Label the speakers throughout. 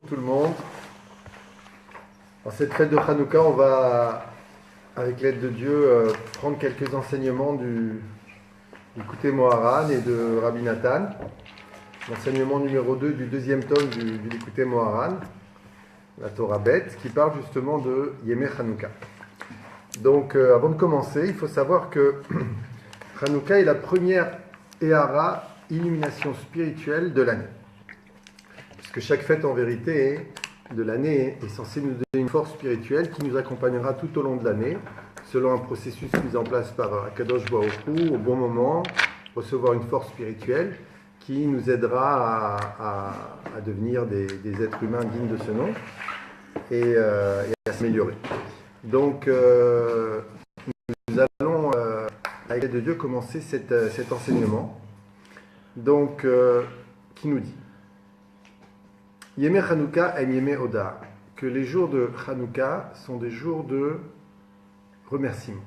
Speaker 1: Tout le monde. En cette fête de Hanouka, on va, avec l'aide de Dieu, prendre quelques enseignements du Likutei Moharan et de Rabbi Nathan. L'enseignement numéro 2 du deuxième tome du Likutei Moharan, la Torah Beth, qui parle justement de Yemei Hanouka. Donc, avant de commencer, il faut savoir que Hanouka est la première Ehara, illumination spirituelle de l'année. Que chaque fête en vérité de l'année est censée nous donner une force spirituelle qui nous accompagnera tout au long de l'année, selon un processus mis en place par Akadosh Baruch Hu, au bon moment, recevoir une force spirituelle qui nous aidera à devenir des êtres humains dignes de ce nom et à s'améliorer. Donc, nous allons, avec l'aide de Dieu, commencer cet enseignement. Donc, qui nous dit Yemei Hanouka et Yemei Oda, que les jours de Hanouka sont des jours de remerciement.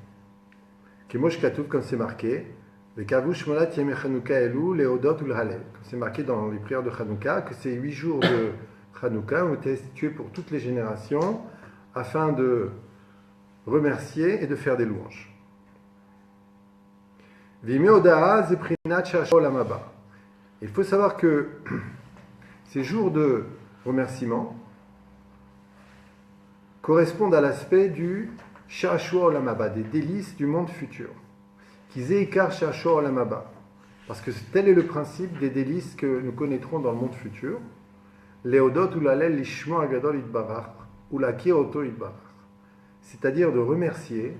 Speaker 1: Kemosh Katouf, comme c'est marqué, le Kavush Molat Yemei Hanouka Elou, le Odot ou le Halel. Comme c'est marqué dans les prières de Hanouka, que ces 8 jours de Hanouka ont été institués pour toutes les générations afin de remercier et de faire des louanges. Vimei Oda Zeprinat Shashol Olamaba. Il faut savoir que ces jours de remerciement correspondent à l'aspect du Shashua Olamaba, des délices du monde futur. Kizeikar Shashua Olamaba, parce que tel est le principe des délices que nous connaîtrons dans le monde futur. Leodot ou lalel lishmo agadol itbarach, ou la kiroto itbarach. C'est-à-dire de remercier,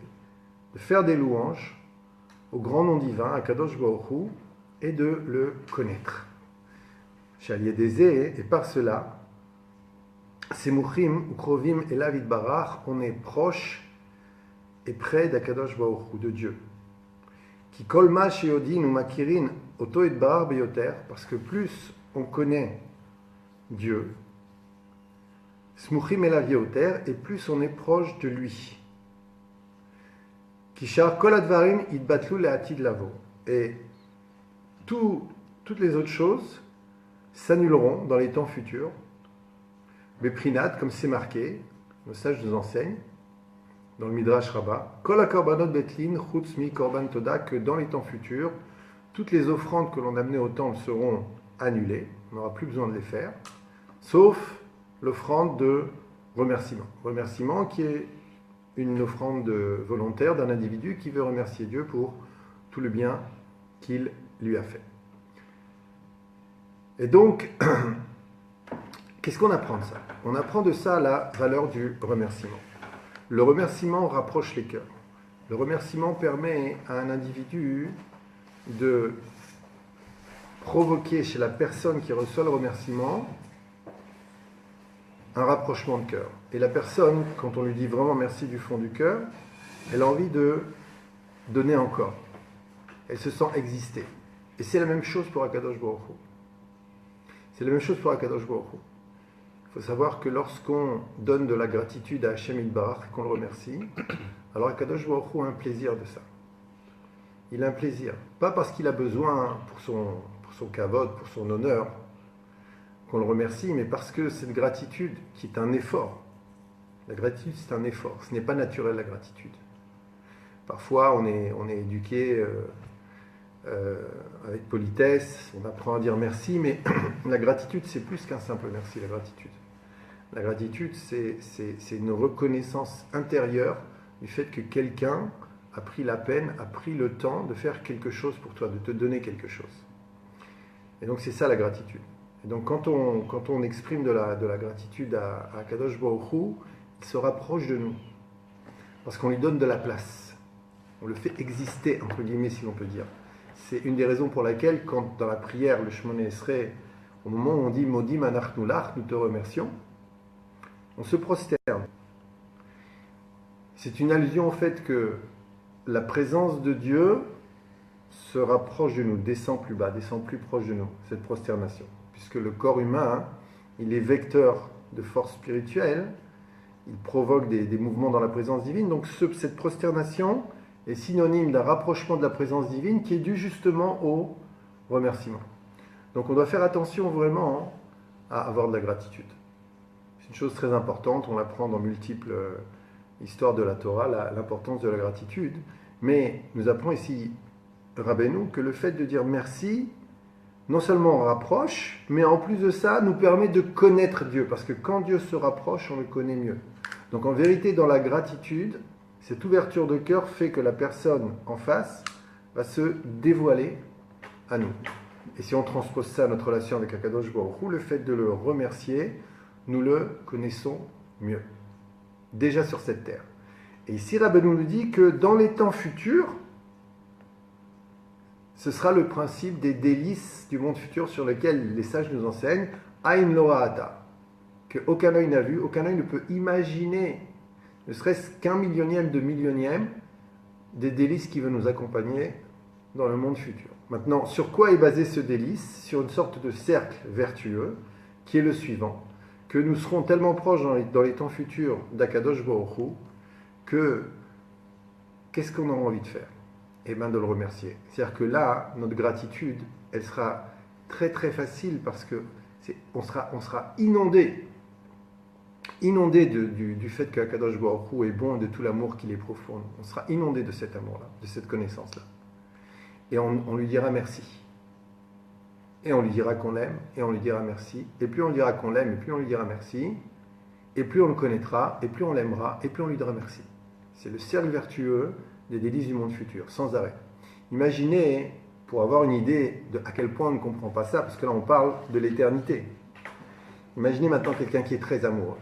Speaker 1: de faire des louanges au grand nom divin, à Kadosh Baruch Hu, et de le connaître. Et par cela, Semuchim, Ukrovim et Lavid Barach, on est proche et près d'Akadosh Baruch Hu, de Dieu. Qui kolma sheodin ou makirin oto et bar beyoter, parce que plus on connaît Dieu, Smuchim et Lavioter, et plus on est proche de lui. Qui shar kol advarim idbatlu leatid lavo, et toutes les autres choses s'annuleront dans les temps futurs. Beprinat, comme c'est marqué, le sage nous enseigne, dans le Midrash Rabbah, Kol hakorbanot betlin chutz mi korban toda, que dans les temps futurs, toutes les offrandes que l'on amenait au temple seront annulées, on n'aura plus besoin de les faire, sauf l'offrande de remerciement. Remerciement qui est une offrande volontaire d'un individu qui veut remercier Dieu pour tout le bien qu'il lui a fait. Et donc, qu'est-ce qu'on apprend de ça? On apprend de ça la valeur du remerciement. Le remerciement rapproche les cœurs. Le remerciement permet à un individu de provoquer chez la personne qui reçoit le remerciement un rapprochement de cœur. Et la personne, quand on lui dit vraiment merci du fond du cœur, elle a envie de donner encore. Elle se sent exister. Et c'est la même chose pour Akadosh Baruch Hu. C'est la même chose pour Akadosh Baruch Hu. Il faut savoir que lorsqu'on donne de la gratitude à Hashem Yitbarach, qu'on le remercie, alors Akadosh Baruch Hu a un plaisir de ça. Il a un plaisir. Pas parce qu'il a besoin pour son kavod, pour son honneur, qu'on le remercie, mais parce que cette gratitude qui est un effort. La gratitude, c'est un effort. Ce n'est pas naturel, la gratitude. Parfois, on est éduqué avec politesse, on apprend à dire merci, mais la gratitude, c'est plus qu'un simple merci, la gratitude. La gratitude, c'est une reconnaissance intérieure du fait que quelqu'un a pris la peine, a pris le temps de faire quelque chose pour toi, de te donner quelque chose. Et donc, c'est ça la gratitude. Et donc, quand on exprime de la gratitude à Kadosh Baruch Hu, il se rapproche de nous. Parce qu'on lui donne de la place. On le fait exister, entre guillemets, si l'on peut dire. C'est une des raisons pour laquelle, quand dans la prière, le Shmoneh Esrei, au moment où on dit Modim anachnu lach, nous te remercions, on se prosterne. C'est une allusion au fait que la présence de Dieu se rapproche de nous, descend plus bas, descend plus proche de nous, cette prosternation. Puisque le corps humain, il est vecteur de force spirituelle, il provoque des mouvements dans la présence divine, donc cette prosternation est synonyme d'un rapprochement de la présence divine qui est dû justement au remerciement. Donc on doit faire attention vraiment à avoir de la gratitude. une chose très importante, on l'apprend dans multiples histoires de la Torah, l'importance de la gratitude, mais nous apprend ici Rabbeinu que le fait de dire merci, non seulement on rapproche, mais en plus de ça, nous permet de connaître Dieu, parce que quand Dieu se rapproche, on le connaît mieux. Donc en vérité, dans la gratitude, cette ouverture de cœur fait que la personne en face va se dévoiler à nous. Et si on transpose ça à notre relation avec Akadosh Baruch Hu, le fait de le remercier, nous le connaissons mieux. Déjà sur cette terre. Et ici, Rabbeinu nous dit que dans les temps futurs, ce sera le principe des délices du monde futur sur lequel les sages nous enseignent Ain lo ra'ata, que aucun œil n'a vu, aucun œil ne peut imaginer, ne serait-ce qu'un millionième de millionième, des délices qui vont nous accompagner dans le monde futur. Maintenant, sur quoi est basé ce délice? Sur une sorte de cercle vertueux qui est le suivant, que nous serons tellement proches dans les temps futurs d'Akadosh Baruch Hu que qu'est-ce qu'on aura envie de faire? Eh bien de le remercier. C'est-à-dire que là, notre gratitude, elle sera très très facile parce que on sera inondé du fait que Akadosh Baruch Hu est bon et de tout l'amour qu'il est profond. On sera inondé de cet amour-là, de cette connaissance-là. Et on lui dira merci. Et on lui dira qu'on l'aime, et on lui dira merci. Et plus on lui dira qu'on l'aime, et plus on lui dira merci. Et plus on le connaîtra, et plus on l'aimera, et plus on lui dira merci. C'est le cercle vertueux des délices du monde futur, sans arrêt. Imaginez, pour avoir une idée de à quel point on ne comprend pas ça, parce que là on parle de l'éternité. Imaginez maintenant quelqu'un qui est très amoureux.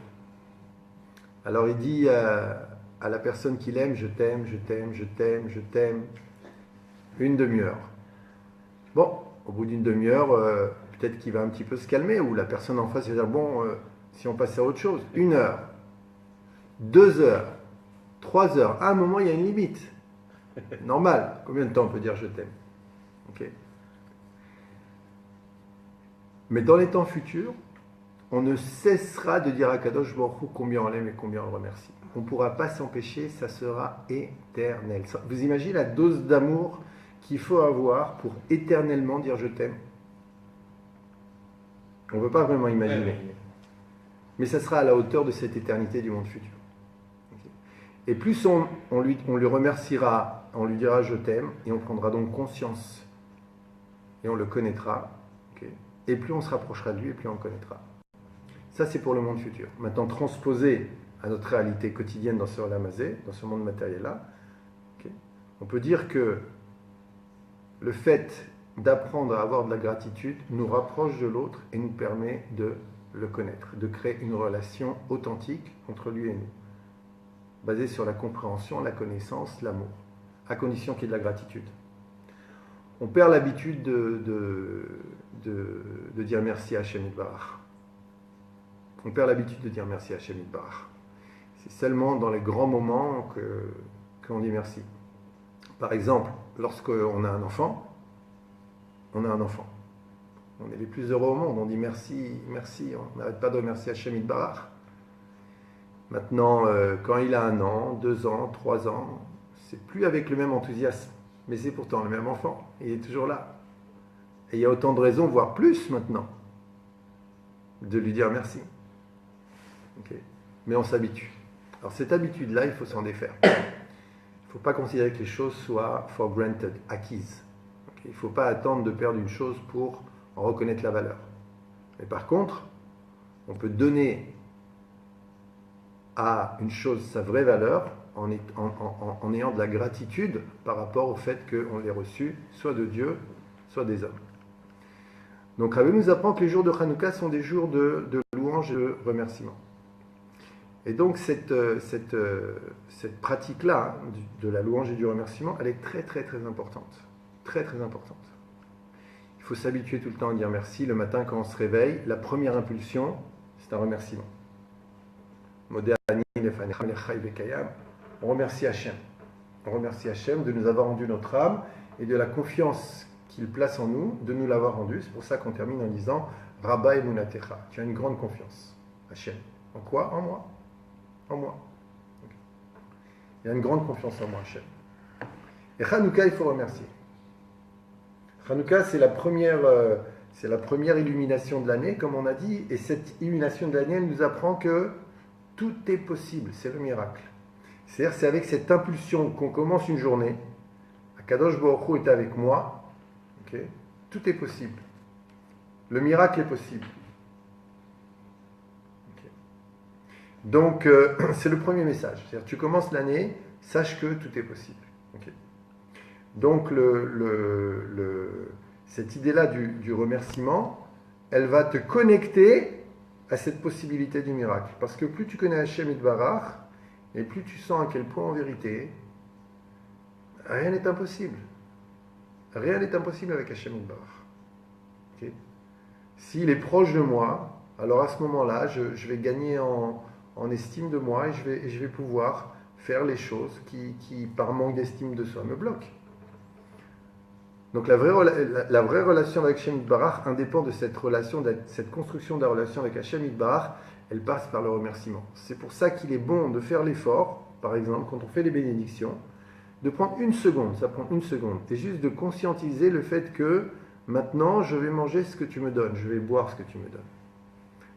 Speaker 1: Alors il dit à la personne qu'il aime, je t'aime, je t'aime, je t'aime, je t'aime, une demi-heure. Bon, au bout d'une demi-heure, peut-être qu'il va un petit peu se calmer, ou la personne en face va dire, bon, si on passait à autre chose, 1 heure, 2 heures, 3 heures, à un moment il y a une limite. Normal. Combien de temps on peut dire je t'aime? Okay. Mais dans les temps futurs, on ne cessera de dire à Kadosh Baruch Hu combien on l'aime et combien on le remercie. On ne pourra pas s'empêcher, ça sera éternel. Vous imaginez la dose d'amour qu'il faut avoir pour éternellement dire je t'aime? On ne peut pas vraiment imaginer. Mais ça sera à la hauteur de cette éternité du monde futur. Et plus on lui remerciera, on lui dira je t'aime, et on prendra donc conscience, et on le connaîtra, okay, et plus on se rapprochera de lui, et plus on le connaîtra. Ça c'est pour le monde futur. Maintenant transposé à notre réalité quotidienne dans ce Olamazé, dans ce monde matériel-là, okay, on peut dire que le fait d'apprendre à avoir de la gratitude nous rapproche de l'autre et nous permet de le connaître, de créer une relation authentique entre lui et nous, basé sur la compréhension, la connaissance, l'amour, à condition qu'il y ait de la gratitude. On perd l'habitude de dire merci à Hashem Yitbarach. On perd l'habitude de dire merci à Hashem Yitbarach. C'est seulement dans les grands moments qu'on dit merci. Par exemple, lorsqu'on a un enfant, on est les plus heureux au monde, on dit merci, merci, on n'arrête pas de remercier Hashem Yitbarach. Maintenant, quand il a 1 an, 2 ans, 3 ans, c'est plus avec le même enthousiasme, mais c'est pourtant le même enfant, il est toujours là. Et il y a autant de raisons, voire plus maintenant, de lui dire merci. Okay. Mais on s'habitue. Alors cette habitude-là, il faut s'en défaire. Il ne faut pas considérer que les choses soient for granted, acquises. Okay. Il ne faut pas attendre de perdre une chose pour en reconnaître la valeur. Mais par contre, on peut donner à une chose sa vraie valeur en ayant de la gratitude par rapport au fait qu'on l'ait reçu soit de Dieu, soit des hommes. Donc Rabbi nous apprend que les jours de Hanouka sont des jours de louange et de remerciement. Et donc cette pratique-là, de la louange et du remerciement, elle est très très très importante. Très très importante. Il faut s'habituer tout le temps à dire merci. Le matin quand on se réveille, la première impulsion, c'est un remerciement. On remercie Hachem. On remercie Hachem de nous avoir rendu notre âme et de la confiance qu'il place en nous, de nous l'avoir rendue. C'est pour ça qu'on termine en disant Rabba emunatecha. Tu as une grande confiance, Hachem. En quoi? En moi. En moi. Okay. Il y a une grande confiance en moi, Hachem. Et Hanouka, il faut remercier. Hanouka, c'est C'est la première illumination de l'année, comme on a dit, et cette illumination de l'année, elle nous apprend que tout est possible, c'est le miracle. C'est-à-dire, c'est avec cette impulsion qu'on commence une journée, Akadosh Baruch Hu est avec moi, okay, tout est possible. Le miracle est possible. Okay. Donc, c'est le premier message. C'est-à-dire, tu commences l'année, sache que tout est possible. Okay. Donc, cette idée-là du remerciement, elle va te connecter à cette possibilité du miracle. Parce que plus tu connais Hashem Yitbarach, et plus tu sens à quel point, en vérité, rien n'est impossible. Rien n'est impossible avec Hashem Yitbarach. Okay. S'il est proche de moi, alors à ce moment-là, je vais gagner en estime de moi et je vais pouvoir faire les choses qui par manque d'estime de soi, me bloquent. Donc la vraie relation avec Hashem Yitbarach indépend de cette relation, de cette construction de la relation avec Hashem Yitbarach, elle passe par le remerciement. C'est pour ça qu'il est bon de faire l'effort, par exemple, quand on fait les bénédictions, de prendre une seconde, ça prend une seconde, et juste de conscientiser le fait que maintenant je vais manger ce que tu me donnes, je vais boire ce que tu me donnes.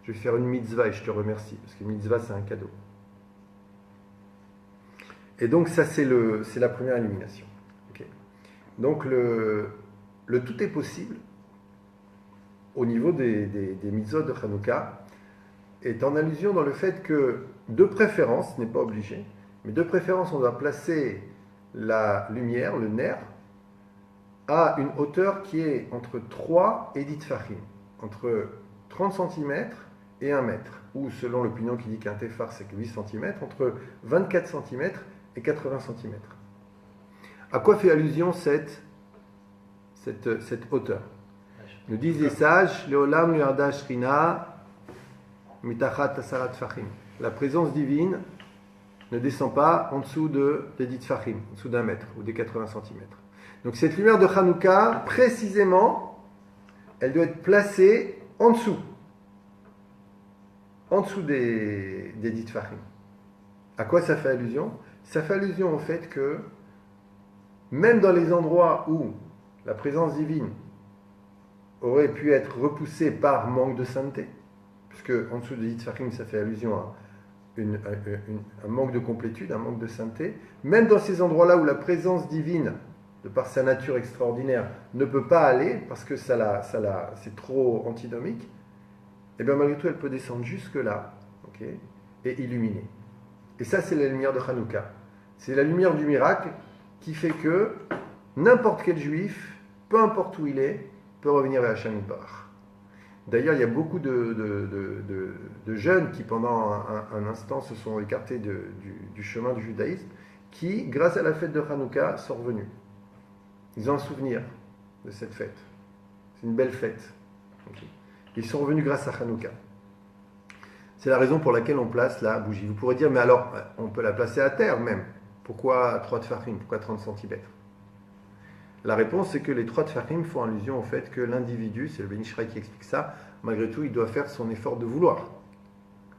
Speaker 1: Je vais faire une mitzvah et je te remercie, parce que mitzvah c'est un cadeau. Et donc ça c'est la première illumination. Okay. Donc le tout est possible au niveau des mitzvot de Hanouka est en allusion dans le fait que de préférence, ce n'est pas obligé, mais de préférence on doit placer la lumière, le ner, à une hauteur qui est entre 3 et 10 tfachim, entre 30 cm et 1 mètre, ou selon l'opinion qui dit qu'un téphar c'est que 8 cm, entre 24 cm et 80 cm. À quoi fait allusion cette hauteur? Nous disent les sages, Leolam Nuarda Shrina Mitachat Asarat Tfachim. La présence divine ne descend pas en dessous des 10 tfachim, en dessous d'1 mètre ou des 80 cm. Donc cette lumière de Hanouka, précisément, elle doit être placée en dessous des 10 tfachim. À quoi ça fait allusion? Ça fait allusion au fait que même dans les endroits où la présence divine aurait pu être repoussée par manque de sainteté, puisque en dessous des 10 tfachim, ça fait allusion à un manque de complétude, un manque de sainteté, même dans ces endroits-là où la présence divine, de par sa nature extraordinaire, ne peut pas aller, parce que c'est trop antinomique, et bien malgré tout, elle peut descendre jusque-là, okay, et illuminer. Et ça, c'est la lumière de Hanouka. C'est la lumière du miracle qui fait que n'importe quel juif, peu importe où il est, peut revenir vers Hashem Yitbarach. D'ailleurs, il y a beaucoup de jeunes qui, pendant un instant, se sont écartés du chemin du judaïsme, qui, grâce à la fête de Hanouka, sont revenus. Ils ont un souvenir de cette fête. C'est une belle fête. Okay. Ils sont revenus grâce à Hanouka. C'est la raison pour laquelle on place la bougie. Vous pourrez dire, mais alors, on peut la placer à terre même. Pourquoi 3 tfachim? Pourquoi 30 cm? La réponse, c'est que les 3 tfachim font allusion au fait que l'individu, c'est le Ben Ish Chai qui explique ça, malgré tout, il doit faire son effort de vouloir.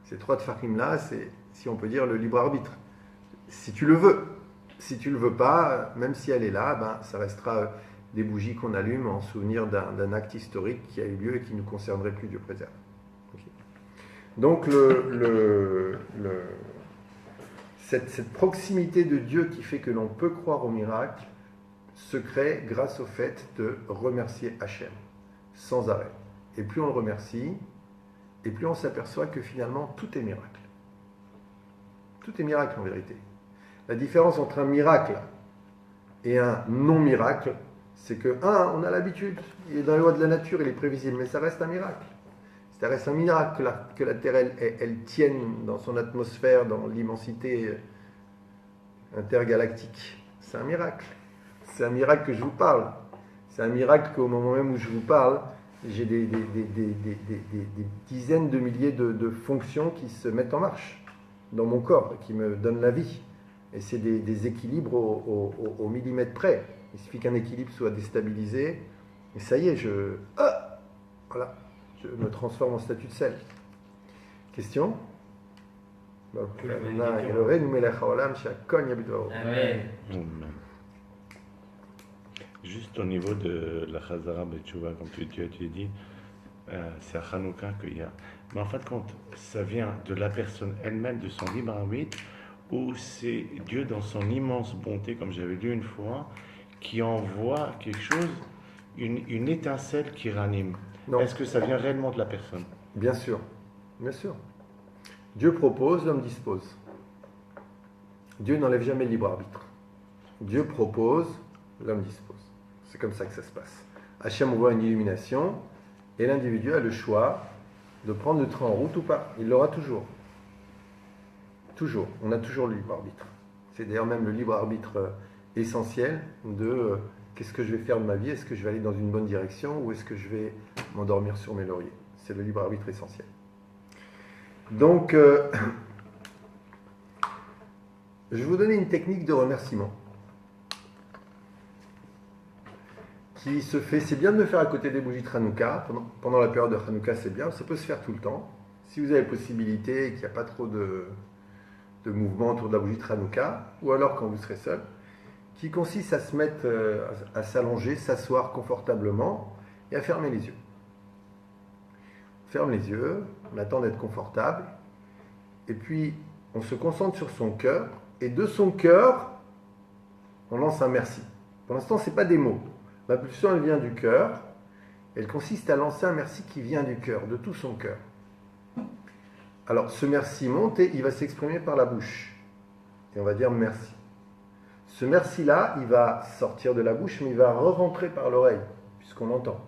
Speaker 1: Ces 3 tfachim-là, c'est, si on peut dire, le libre arbitre. Si tu le veux. Si tu ne le veux pas, même si elle est là, ben, ça restera des bougies qu'on allume en souvenir d'un acte historique qui a eu lieu et qui ne nous concernerait plus, Dieu préserve. Okay. Donc, cette proximité de Dieu qui fait que l'on peut croire au miracle se crée grâce au fait de remercier Hachem sans arrêt. Et plus on le remercie, et plus on s'aperçoit que finalement tout est miracle. Tout est miracle en vérité. La différence entre un miracle et un non-miracle, c'est que, on a l'habitude, il est dans les lois de la nature, il est prévisible, mais ça reste un miracle. Ça reste un miracle que la Terre, elle tienne dans son atmosphère, dans l'immensité intergalactique. C'est un miracle. C'est un miracle que je vous parle. C'est un miracle qu'au moment même où je vous parle, j'ai des dizaines de milliers de fonctions qui se mettent en marche dans mon corps, qui me donnent la vie. Et c'est des équilibres au millimètre près. Il suffit qu'un équilibre soit déstabilisé, et ça y est, je me transforme en statue de sel. Question?
Speaker 2: Amen.
Speaker 3: Juste au niveau de la Chazara Betchouva, comme tu as dit,
Speaker 2: c'est à Hanouka qu'il y a. Mais en fin de compte, ça vient de la personne elle-même, de son libre arbitre, ou c'est Dieu dans son immense bonté, comme j'avais lu une fois, qui envoie quelque chose, une étincelle qui ranime.
Speaker 1: Non,
Speaker 2: Est-ce que ça vient réellement de la personne?
Speaker 1: bien sûr, bien sûr. Dieu propose, l'homme dispose. Dieu n'enlève jamais le libre arbitre. Dieu propose, l'homme dispose. C'est comme ça que ça se passe. Hachem envoie une illumination et l'individu a le choix de prendre le train en route ou pas. Il l'aura toujours. Toujours. On a toujours le libre arbitre. C'est d'ailleurs même le libre arbitre essentiel de qu'est-ce que je vais faire de ma vie. Est-ce que je vais aller dans une bonne direction ou est-ce que je vais m'endormir sur mes lauriers? C'est le libre arbitre essentiel. Donc, je vais vous donner une technique de remerciement qui se fait. C'est bien de le faire à côté des bougies de Hanouka. Pendant la période de Hanouka, c'est bien. Ça peut se faire tout le temps. Si vous avez la possibilité et qu'il n'y a pas trop de mouvement autour de la bougie de Hanouka, ou alors quand vous serez seul, qui consiste à se mettre, à s'allonger, s'asseoir confortablement et à fermer les yeux. On ferme les yeux, on attend d'être confortable, et puis on se concentre sur son cœur, et de son cœur, on lance un merci. Pour l'instant, ce n'est pas des mots. L'impulsion, elle vient du cœur, elle consiste à lancer un merci qui vient du cœur, de tout son cœur. Alors, ce merci monte et il va s'exprimer par la bouche. Et on va dire merci. Ce merci-là, il va sortir de la bouche, mais il va re-rentrer par l'oreille, puisqu'on l'entend.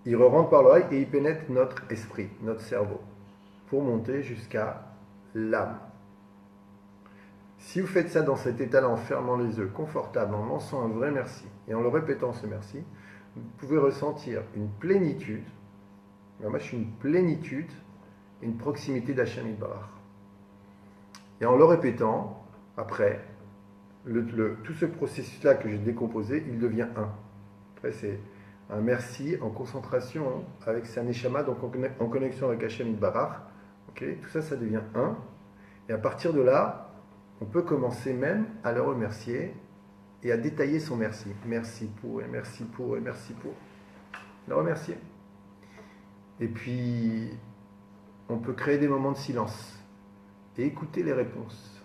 Speaker 1: Il re-rentre par l'oreille et il pénètre notre esprit, notre cerveau, pour monter jusqu'à l'âme. Si vous faites ça dans cet état-là, en fermant les yeux, confortable, en lançant un vrai merci, et en le répétant ce merci, vous pouvez ressentir une plénitude, une plénitude, une proximité d'Hachem Yitbarach. Et en le répétant, après, tout ce processus-là que j'ai décomposé, il devient un. Après, c'est un merci en concentration avec sa neshama, donc en connexion avec Hachem Yitbarach. Okay, tout ça, ça devient un. Et à partir de là, on peut commencer même à le remercier et à détailler son merci. Merci pour, et merci pour, et merci pour. Le remercier. Et puis, on peut créer des moments de silence et écouter les réponses.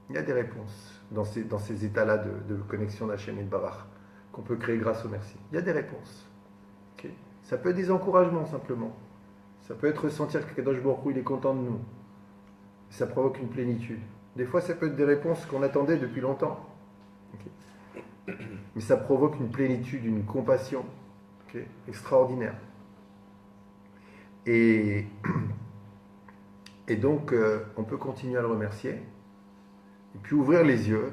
Speaker 1: Il y a des réponses dans ces états-là de connexion d'Hachem Yitbarach qu'on peut créer grâce au merci. Il y a des réponses. Okay. Ça peut être des encouragements simplement. Ça peut être ressentir que Kadosh Baruch Hu, il est content de nous. Ça provoque une plénitude. Des fois, ça peut être des réponses qu'on attendait depuis longtemps. Okay. Mais ça provoque une plénitude, une compassion extraordinaire. Et donc, on peut continuer à le remercier. Et puis ouvrir les yeux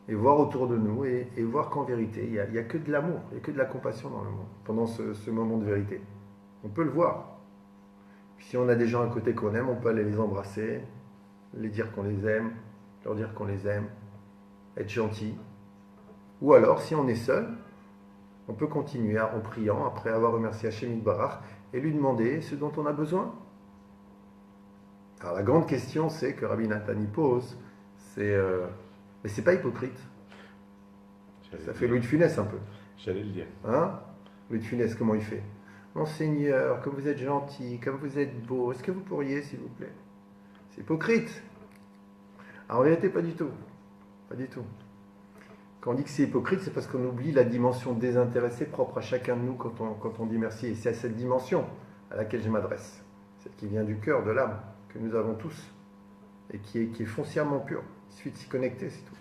Speaker 1: et voir autour de nous et voir qu'en vérité, il n'y a que de l'amour, il n'y a que de la compassion dans le monde, pendant ce moment de vérité. On peut le voir. Puis si on a des gens à côté qu'on aime, on peut aller les embrasser, les dire qu'on les aime, leur dire qu'on les aime, être gentil. Ou alors, si on est seul, on peut continuer en priant, après avoir remercié Hachem Yitbarach, et lui demander ce dont on a besoin. Alors la grande question, c'est que Rabbi Nathan pose, mais c'est pas hypocrite. Ça fait Louis de Funès un peu.
Speaker 2: J'allais le dire.
Speaker 1: Hein? Louis de Funès, comment il fait? Monseigneur, comme vous êtes gentil, comme vous êtes beau, est-ce que vous pourriez, s'il vous plaît? C'est hypocrite. Alors, en vérité, pas du tout. Pas du tout. Quand on dit que c'est hypocrite, c'est parce qu'on oublie la dimension désintéressée propre à chacun de nous quand on dit merci. Et c'est à cette dimension à laquelle je m'adresse. Celle qui vient du cœur, de l'âme, que nous avons tous. Et qui est foncièrement pure. Il suffit de s'y connecter, c'est tout.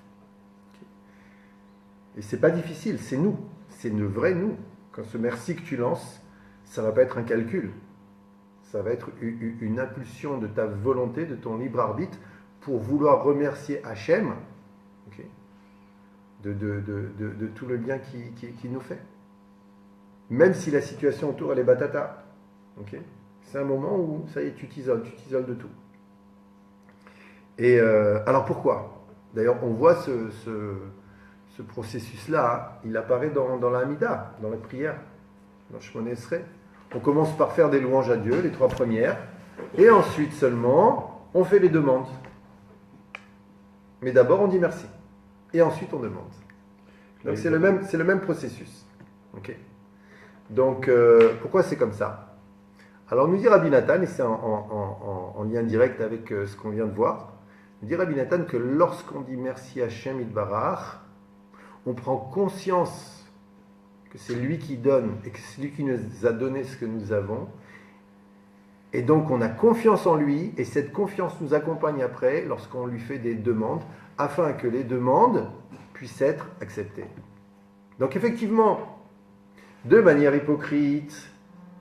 Speaker 1: Et c'est pas difficile, c'est nous. C'est le vrai nous. Quand ce merci que tu lances, ça va pas être un calcul. Ça va être une impulsion de ta volonté, de ton libre arbitre, pour vouloir remercier Hachem, okay, de tout le bien qu'il nous fait. Même si la situation autour, elle est batata. Okay, c'est un moment où, ça y est, tu t'isoles de tout. Et alors pourquoi? D'ailleurs, on voit ce processus-là, il apparaît dans la Hamida, dans la prière, dans Shemona Esrei. On commence par faire des louanges à Dieu, les 3 premières, et ensuite seulement, on fait les demandes. Mais d'abord, on dit merci, et ensuite on demande. Donc c'est le même processus. Okay. Donc, pourquoi c'est comme ça? Alors, nous dit Rabbi Nathan, et c'est en lien direct avec ce qu'on vient de voir, nous dit Rabbi Nathan que lorsqu'on dit merci Hachem Itbarach, on prend conscience que c'est lui qui donne et que c'est lui qui nous a donné ce que nous avons. Et donc on a confiance en lui et cette confiance nous accompagne après lorsqu'on lui fait des demandes afin que les demandes puissent être acceptées. Donc effectivement, de manière hypocrite,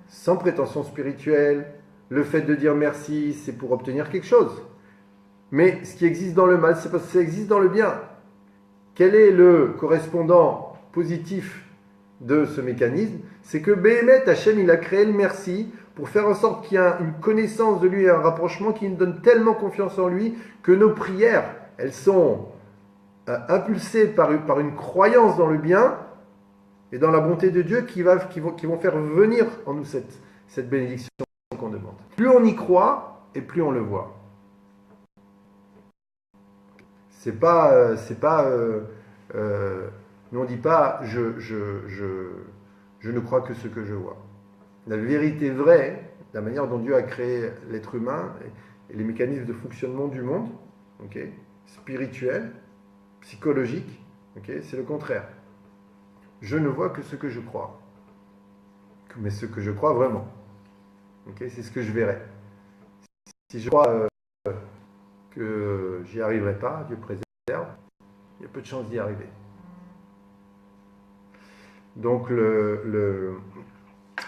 Speaker 1: sans prétention spirituelle, le fait de dire merci, c'est pour obtenir quelque chose. Mais ce qui existe dans le mal, c'est parce que ça existe dans le bien. Quel est le correspondant positif de ce mécanisme? C'est que Béhémet, Hachem, il a créé le merci pour faire en sorte qu'il y ait une connaissance de lui et un rapprochement qui nous donne tellement confiance en lui que nos prières, elles sont impulsées par une croyance dans le bien et dans la bonté de Dieu qui vont faire venir en nous cette bénédiction qu'on demande. Plus on y croit et plus on le voit. Nous on ne dit pas je ne crois que ce que je vois. La vérité vraie, la manière dont Dieu a créé l'être humain et les mécanismes de fonctionnement du monde, okay, spirituel, psychologique, okay, c'est le contraire. Je ne vois que ce que je crois. Mais ce que je crois vraiment. Okay, c'est ce que je verrai. Si je crois que j'y arriverai pas, Dieu préserve, il y a peu de chances d'y arriver. Donc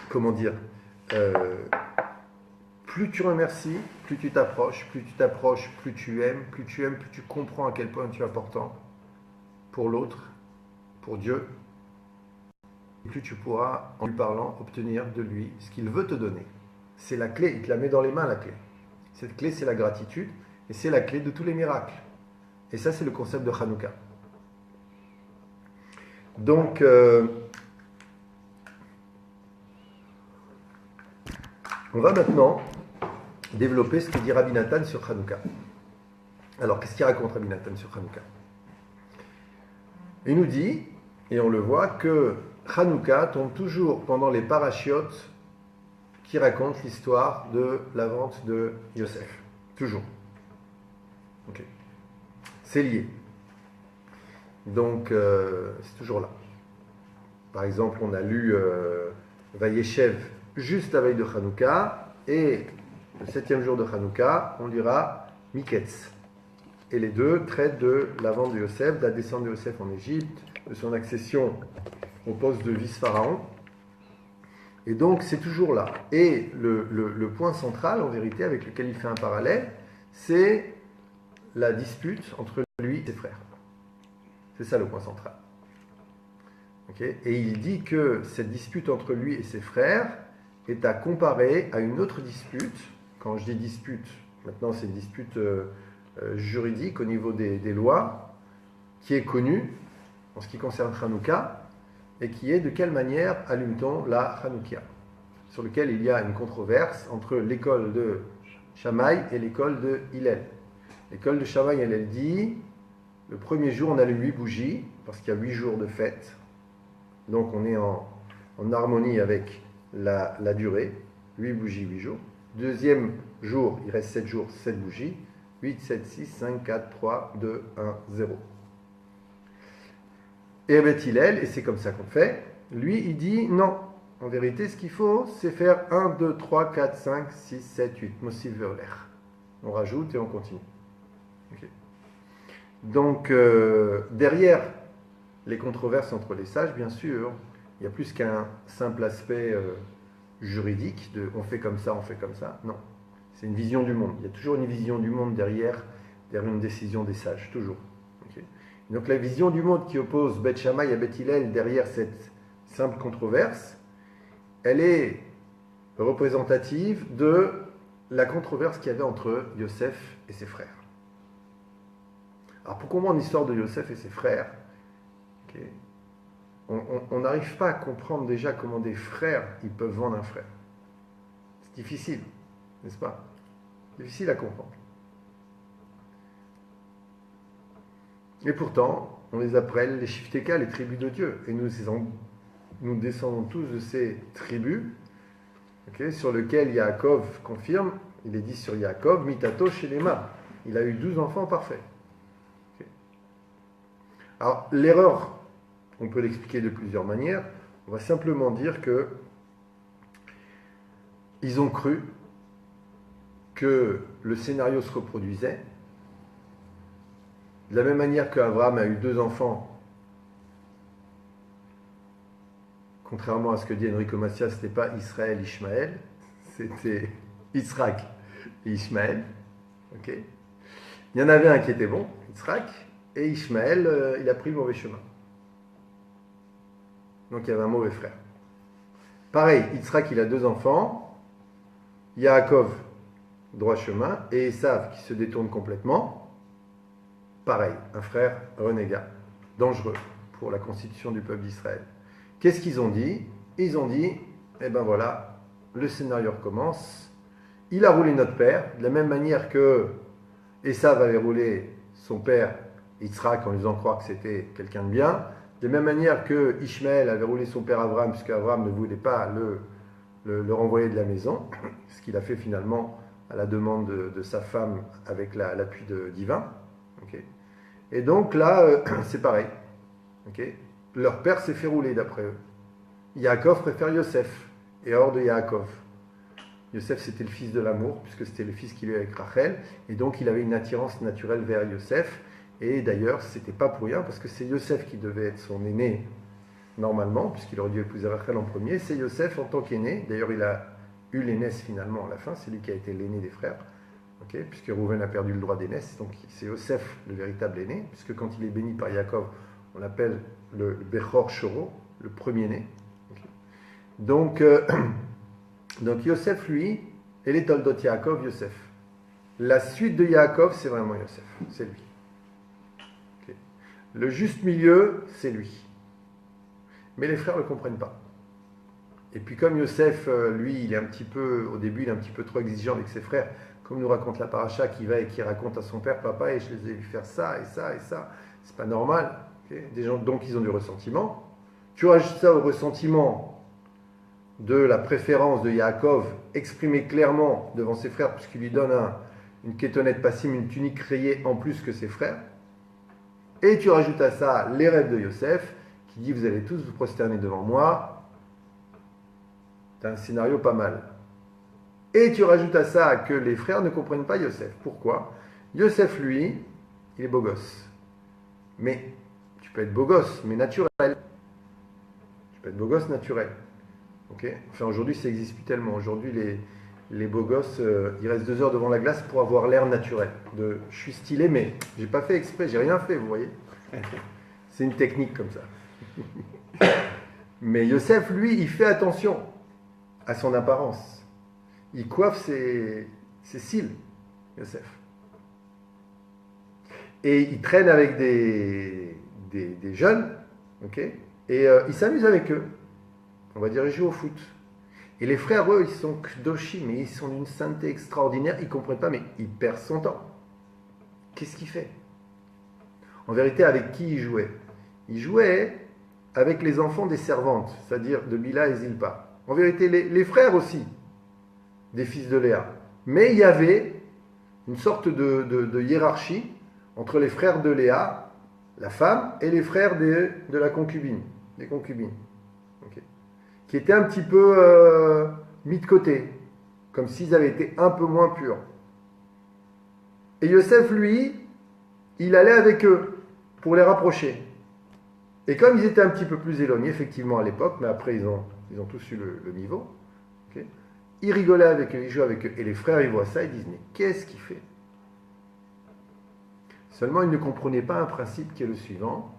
Speaker 1: comment dire, plus tu remercies, plus tu t'approches, plus tu aimes, plus tu comprends à quel point tu es important pour l'autre, pour Dieu, et plus tu pourras, en lui parlant, obtenir de lui ce qu'il veut te donner. C'est la clé, il te la met dans les mains, la clé. Cette clé, c'est la gratitude, et c'est la clé de tous les miracles. Et ça, c'est le concept de Hanouka. Donc, on va maintenant développer ce que dit Rabbi Nathan sur Hanouka. Alors, qu'est-ce qu'il raconte Rabbi Nathan sur Hanouka? Il nous dit, et on le voit, que Hanouka tombe toujours pendant les parachiotes qui racontent l'histoire de la vente de Yosef. Toujours. Ok. C'est lié. Donc, c'est toujours là. Par exemple, on a lu Vayeshev juste la veille de Hanouka, et le 7e jour de Hanouka, on lira Miketz. Et les deux traitent de la vente de Yosef, de la descente de Yosef en Égypte, de son accession au poste de vice-pharaon. Et donc, c'est toujours là. Et le point central, en vérité, avec lequel il fait un parallèle, c'est la dispute entre lui et ses frères. C'est ça le point central. Okay? Et il dit que cette dispute entre lui et ses frères est à comparer à une autre dispute. Quand je dis dispute, maintenant c'est une dispute juridique au niveau des lois, qui est connue en ce qui concerne Hanouka, et qui est de quelle manière allume-t-on la Hanoukia, sur lequel il y a une controverse entre l'école de Shammai et l'école de Hillel. L'école de Shammai, elle dit, le premier jour on allume 8 bougies, parce qu'il y a 8 jours de fête, donc on est en harmonie avec la durée, 8 bougies, 8 jours. Deuxième jour, il reste 7 jours, 7 bougies, 8, 7, 6, 5, 4, 3, 2, 1, 0. Et avec Hillel, et c'est comme ça qu'on fait, lui il dit non, en vérité ce qu'il faut c'est faire 1, 2, 3, 4, 5, 6, 7, 8, Mossif Veoler. On rajoute et on continue. Okay. Donc derrière les controverses entre les sages, bien sûr, il y a plus qu'un simple aspect juridique de on fait comme ça, non. C'est une vision du monde. Il y a toujours une vision du monde derrière une décision des sages, toujours. Okay. Donc la vision du monde qui oppose Beth Shammai à Beth Hillel derrière cette simple controverse, elle est représentative de la controverse qu'il y avait entre Yosef et ses frères. Alors pour comprendre l'histoire de Yosef et ses frères, okay, on n'arrive pas à comprendre déjà comment des frères ils peuvent vendre un frère. C'est difficile, n'est-ce pas? Difficile à comprendre. Et pourtant, on les appelle les Shifteka, les tribus de Dieu. Et nous nous descendons tous de ces tribus, okay, sur lesquelles Yaakov confirme, il est dit sur Yaakov, Mitato Shelema, il a eu 12 enfants parfaits. Okay. Alors, l'erreur, on peut l'expliquer de plusieurs manières. On va simplement dire que ils ont cru que le scénario se reproduisait. De la même manière qu'Abraham a eu 2 enfants, contrairement à ce que dit Enrico Macias, ce n'était pas Israël, Ishmaël, c'était Yitzhak et Ishmaël. Okay. Il y en avait un qui était bon, Yitzhak, et Ishmaël, il a pris le mauvais chemin. Donc il y avait un mauvais frère. Pareil, Yitzhak, il a 2 enfants, Yaakov, droit chemin, et Esav qui se détourne complètement. Pareil, un frère renégat, dangereux pour la constitution du peuple d'Israël. Qu'est-ce qu'ils ont dit? Ils ont dit, eh ben voilà, le scénario recommence. Il a roulé notre père, de la même manière que Esav avait roulé son père Yitzhak en lui faisant croire que c'était quelqu'un de bien. De la même manière que Ishmaël avait roulé son père Abraham, puisque Abraham ne voulait pas le renvoyer de la maison, ce qu'il a fait finalement à la demande de sa femme avec l'appui divin. Okay. Et donc là, c'est pareil. Okay. Leur père s'est fait rouler d'après eux. Yaakov préfère Yosef, et hors de Yaakov. Yosef, c'était le fils de l'amour, puisque c'était le fils qu'il a eu avec Rachel, et donc il avait une attirance naturelle vers Yosef. Et d'ailleurs, c'était pas pour rien, parce que c'est Yosef qui devait être son aîné, normalement, puisqu'il aurait dû épouser Rachel en premier. C'est Yosef en tant qu'aîné. D'ailleurs, il a eu l'aînesse finalement à la fin, c'est lui qui a été l'aîné des frères, okay, puisque Rouven a perdu le droit d'aînesse, donc c'est Yosef le véritable aîné, puisque quand il est béni par Yaakov, on l'appelle le Bechor Shoro, le premier-né. Okay. Donc Yosef, lui, et les Toldot Yaakov, Yosef. La suite de Yaakov, c'est vraiment Yosef, c'est lui. Okay. Le juste milieu, c'est lui. Mais les frères ne le comprennent pas. Et puis comme Yosef, lui, il est un petit peu, au début, il est un petit peu trop exigeant avec ses frères, comme nous raconte la paracha, qui va et qui raconte à son père, papa, et je les ai vu faire ça, et ça, et ça. C'est pas normal. Okay. Des gens, donc, ils ont du ressentiment. Tu rajoutes ça au ressentiment de la préférence de Yaakov, exprimée clairement devant ses frères, puisqu'il lui donne une kétonnette passim, une tunique rayée en plus que ses frères. Et tu rajoutes à ça les rêves de Yosef, qui dit, vous allez tous vous prosterner devant moi. C'est un scénario pas mal. Et tu rajoutes à ça que les frères ne comprennent pas Yosef. Pourquoi? Yosef, lui, il est beau gosse. Mais tu peux être beau gosse, mais naturel. Tu peux être beau gosse naturel. Okay, enfin, aujourd'hui, ça n'existe plus tellement. Aujourd'hui, les beaux gosses, ils restent 2 heures devant la glace pour avoir l'air naturel. Je suis stylé, mais j'ai pas fait exprès, j'ai rien fait, vous voyez. C'est une technique comme ça. Mais Yosef, lui, il fait attention à son apparence. Il coiffe ses cils, Yosef. Et il traîne avec des jeunes, okay, et il s'amuse avec eux. On va dire, il joue au foot. Et les frères, eux, ils sont kdoshim, mais ils sont d'une sainteté extraordinaire, ils ne comprennent pas, mais il perd son temps. Qu'est-ce qu'il fait? En vérité, avec qui il jouait? Il jouait avec les enfants des servantes, c'est-à-dire de Bila et Zilpa. En vérité, les frères aussi, des fils de Léa. Mais il y avait une sorte de hiérarchie entre les frères de Léa, la femme, et les frères de la concubine, des concubines. Okay. Qui étaient un petit peu mis de côté, comme s'ils avaient été un peu moins purs. Et Yosef, lui, il allait avec eux pour les rapprocher. Et comme ils étaient un petit peu plus éloignés, effectivement, à l'époque, mais après ils ont tous eu le niveau, okay, il rigolait avec eux, il jouait avec eux. Et les frères, ils voient ça, ils disent, mais qu'est-ce qu'il fait? Seulement, ils ne comprenaient pas un principe qui est le suivant.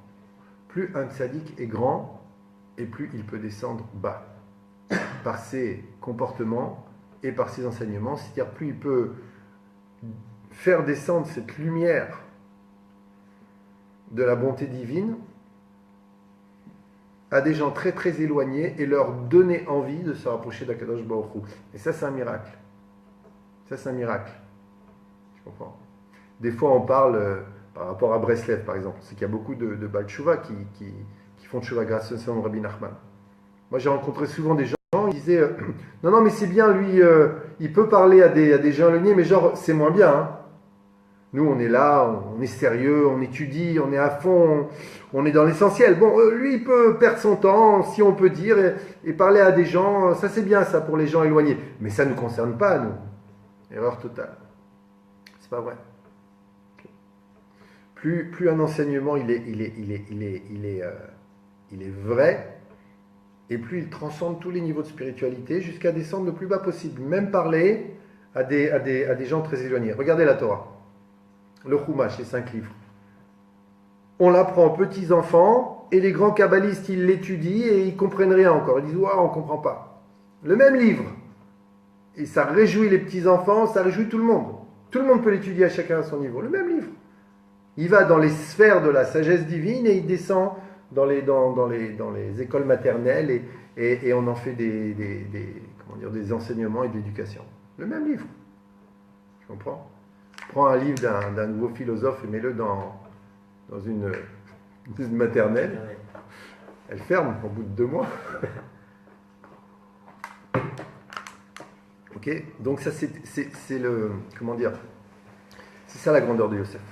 Speaker 1: Plus un tzaddik est grand, et plus il peut descendre bas. Par ses comportements et par ses enseignements. C'est-à-dire, plus il peut faire descendre cette lumière de la bonté divine à des gens très très éloignés et leur donner envie de se rapprocher d'Akadosh Baruch Hu. Et ça, c'est un miracle. Ça, c'est un miracle. Tu comprends? Des fois, on parle, par rapport à Breslev, par exemple, c'est qu'il y a beaucoup de Baal Tshuva qui font Tshuva grâce au Rabbi Nachman. Moi, j'ai rencontré souvent des gens, ils disaient non, non, mais c'est bien, lui, il peut parler à des gens éloignés, mais genre, c'est moins bien. Hein. Nous, on est là, on est sérieux, on étudie, on est à fond, on est dans l'essentiel. Bon, lui, il peut perdre son temps, si on peut dire, et parler à des gens, ça c'est bien ça pour les gens éloignés. Mais ça ne nous concerne pas, nous. Erreur totale. C'est pas vrai. Plus un enseignement il est vrai, et plus il transcende tous les niveaux de spiritualité jusqu'à descendre le plus bas possible. Même parler à des gens très éloignés. Regardez la Torah. Le Chumash, les 5 livres. On l'apprend aux petits enfants et les grands kabbalistes, ils l'étudient et ils comprennent rien encore. Ils disent ouais, on comprend pas. Le même livre. Et ça réjouit les petits enfants, ça réjouit tout le monde. Tout le monde peut l'étudier à chacun à son niveau. Le même livre. Il va dans les sphères de la sagesse divine et il descend dans les écoles maternelles et on en fait des enseignements et de l'éducation. Le même livre. Tu comprends ? Prends un livre d'un nouveau philosophe et mets-le dans une maternelle. Elle ferme au bout de 2 mois. Ok, donc ça c'est le comment dire, c'est ça la grandeur de Yosef,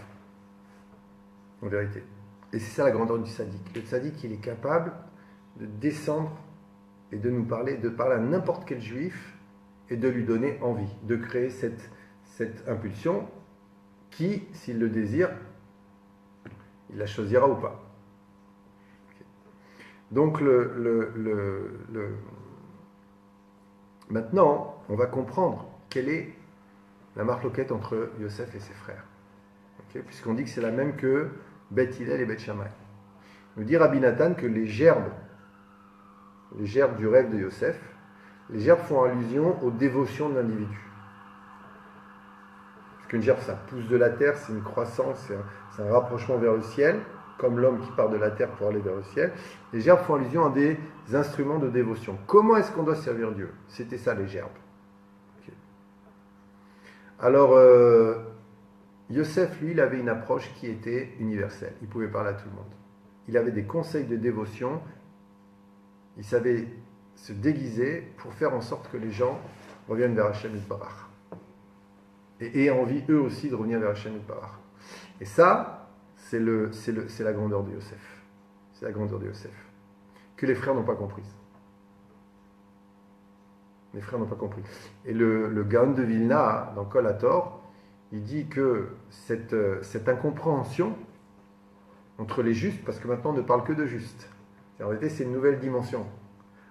Speaker 1: en vérité. Et c'est ça la grandeur du tzaddik. Le tzaddik, il est capable de descendre et de nous parler, de parler à n'importe quel juif et de lui donner envie, de créer cette impulsion qui, s'il le désire, il la choisira ou pas. Okay. Donc maintenant, on va comprendre quelle est la marloquette entre Yosef et ses frères. Okay. Puisqu'on dit que c'est la même que Beth Hillel et Beth Shammai. Nous dit Rabbi Nathan que les gerbes du rêve de Yosef, les gerbes font allusion aux dévotions de l'individu. Parce qu'une gerbe, ça pousse de la terre, c'est une croissance, c'est un rapprochement vers le ciel, comme l'homme qui part de la terre pour aller vers le ciel. Les gerbes font allusion à des instruments de dévotion. Comment est-ce qu'on doit servir Dieu ? C'était ça les gerbes. Okay. Alors, Yosef, lui, il avait une approche qui était universelle. Il pouvait parler à tout le monde. Il avait des conseils de dévotion. Il savait se déguiser pour faire en sorte que les gens reviennent vers Hachem Yitbarach. Et aient envie, eux aussi, de revenir vers Hachem Yitbarach. Et ça, c'est la grandeur de Yosef. C'est la grandeur de Yosef. Que les frères n'ont pas comprise. Les frères n'ont pas compris. Et le Gaon de Vilna, dans Kol HaTor, il dit que cette incompréhension entre les justes, parce que maintenant on ne parle que de justes. En réalité, c'est une nouvelle dimension.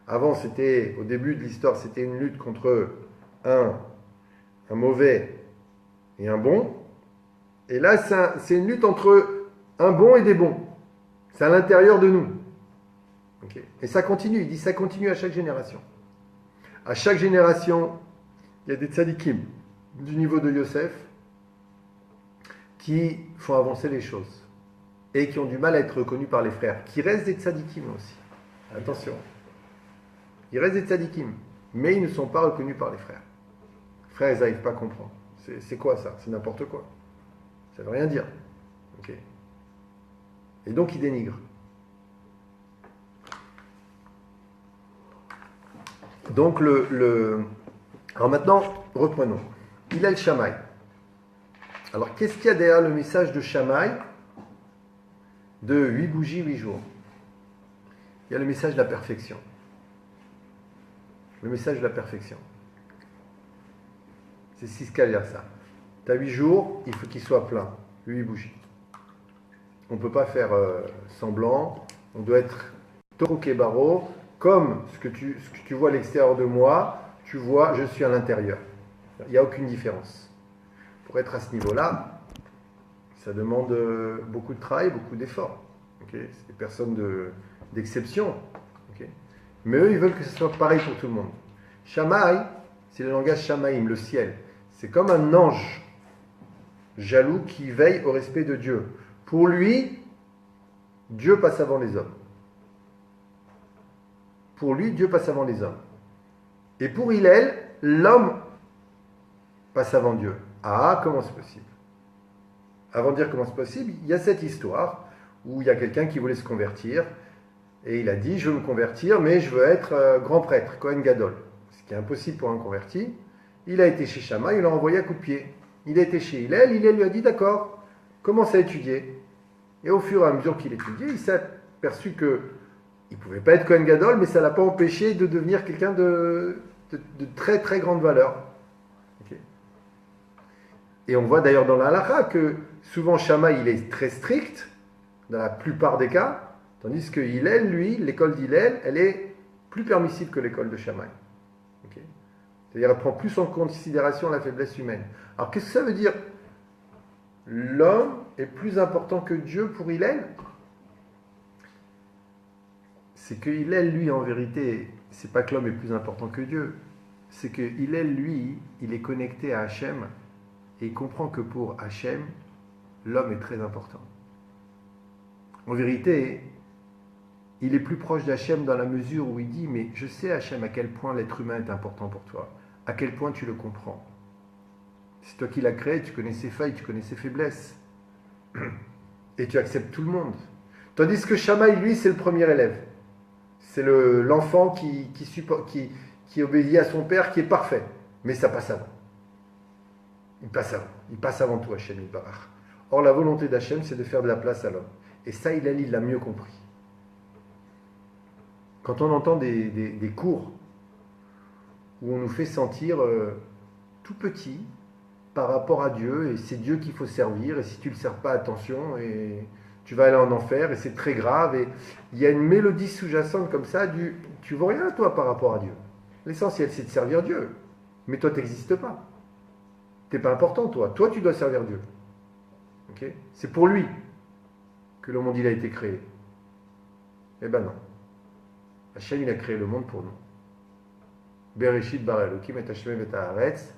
Speaker 1: Avant, au début de l'histoire, c'était une lutte contre un mauvais et un bon. Et là, c'est une lutte entre un bon et des bons. C'est à l'intérieur de nous. Okay. Et ça continue, il dit ça continue à chaque génération. À chaque génération, il y a des tzadikim du niveau de Yosef qui font avancer les choses et qui ont du mal à être reconnus par les frères, qui restent des tzadikim aussi. Attention. Ils restent des tzadikim, mais ils ne sont pas reconnus par les frères. Les frères, ils n'arrivent pas à comprendre. C'est quoi ça ? C'est n'importe quoi. Ça ne veut rien dire. Okay. Et donc, ils dénigrent. Donc, alors maintenant, reprenons. Hillel Shammai. Alors, qu'est-ce qu'il y a derrière le message de Shammai de 8 bougies, 8 jours ? Il y a le message de la perfection. Le message de la perfection. C'est ce qu'il y a ça. Tu as 8 jours, il faut qu'il soit plein. 8 bougies. On ne peut pas faire semblant. On doit être taureau kebaro. Comme ce que tu vois à l'extérieur de moi, tu vois, je suis à l'intérieur. Il n'y a aucune différence. Pour être à ce niveau-là, ça demande beaucoup de travail, beaucoup d'efforts. Okay, c'est des personnes d'exception. Okay, mais eux, ils veulent que ce soit pareil pour tout le monde. Shammai, c'est le langage Shamaïm, le ciel. C'est comme un ange jaloux qui veille au respect de Dieu. Pour lui, Dieu passe avant les hommes. Pour lui, Dieu passe avant les hommes. Et pour Hillel, l'homme passe avant Dieu. Ah, comment c'est possible ? Avant de dire comment c'est possible, il y a cette histoire où il y a quelqu'un qui voulait se convertir Et il a dit, je veux me convertir, mais je veux être grand prêtre, Kohen Gadol. Ce qui est impossible pour un converti. Il a été chez Shammai, il l'a envoyé à coup de pied. Il a été chez Hillel lui a dit, d'accord, commence à étudier. Et au fur et à mesure qu'il étudiait, il s'est aperçu qu'il ne pouvait pas être Kohen Gadol, mais ça ne l'a pas empêché de devenir quelqu'un de très très grande valeur. Okay. Et on voit d'ailleurs dans la halakha que souvent Shammai, il est très strict, dans la plupart des cas, tandis que Hillel, lui, l'école d'Hillel, elle est plus permissive que l'école de Shammai. Okay. C'est-à-dire elle prend plus en considération la faiblesse humaine. Alors qu'est-ce que ça veut dire? L'homme est plus important que Dieu pour Hillel? C'est que Hillel, lui, en vérité, c'est pas que l'homme est plus important que Dieu. C'est que Hillel, lui, il est connecté à Hachem et il comprend que pour Hachem, l'homme est très important. En vérité, il est plus proche d'Hachem dans la mesure où il dit « Mais je sais, Hachem, à quel point l'être humain est important pour toi. À quel point tu le comprends. C'est toi qui l'as créé, tu connais ses failles, tu connais ses faiblesses. Et tu acceptes tout le monde. » Tandis que Shammai, lui, c'est le premier élève. C'est l'enfant qui obéit à son père, qui est parfait. Mais ça passe avant. Il passe avant. Il passe avant tout, Hachem Yitbarach. Or, la volonté d'Hachem, c'est de faire de la place à l'homme. Et ça, il l'a mieux compris. Quand on entend des cours où on nous fait sentir tout petit par rapport à Dieu, et c'est Dieu qu'il faut servir, et si tu ne le sers pas, attention, et tu vas aller en enfer, et c'est très grave, et il y a une mélodie sous-jacente comme ça, tu ne vaux rien toi par rapport à Dieu. L'essentiel, c'est de servir Dieu. Mais toi, tu n'existes pas. Tu n'es pas important, toi. Toi, tu dois servir Dieu. Okay? C'est pour lui que le monde il a été créé. Eh ben non. Hachem, il a créé le monde pour nous. Bereshit bara Elokim et Hashem et haaretz.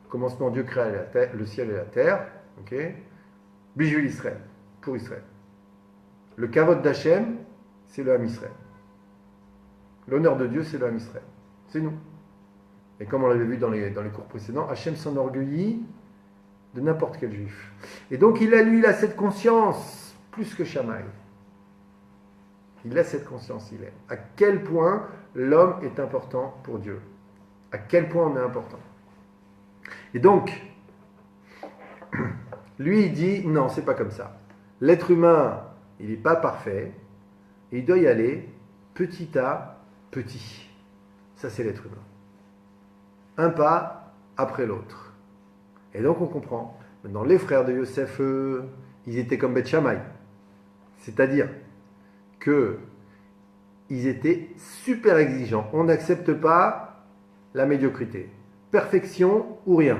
Speaker 1: Commencement, Dieu créa le ciel et la terre. Ok? Bijul Israël. Pour Israël. Le kavod d'Hachem, c'est le Ham Israël. L'honneur de Dieu, c'est le Ham Israël. C'est nous. Et comme on l'avait vu dans les cours précédents, Hachem s'enorgueillit de n'importe quel juif. Et donc, il a cette conscience, plus que Shammai. Il a cette conscience, à quel point l'homme est important pour Dieu. À quel point on est important. Et donc, lui, il dit, non, c'est pas comme ça. L'être humain, il n'est pas parfait, et il doit y aller petit à petit. Ça, c'est l'être humain. Un pas après l'autre. Et donc, on comprend. Maintenant, les frères de Yosef, ils étaient comme Beth Shammai. C'est-à-dire que ils étaient super exigeants. On n'accepte pas la médiocrité. Perfection ou rien.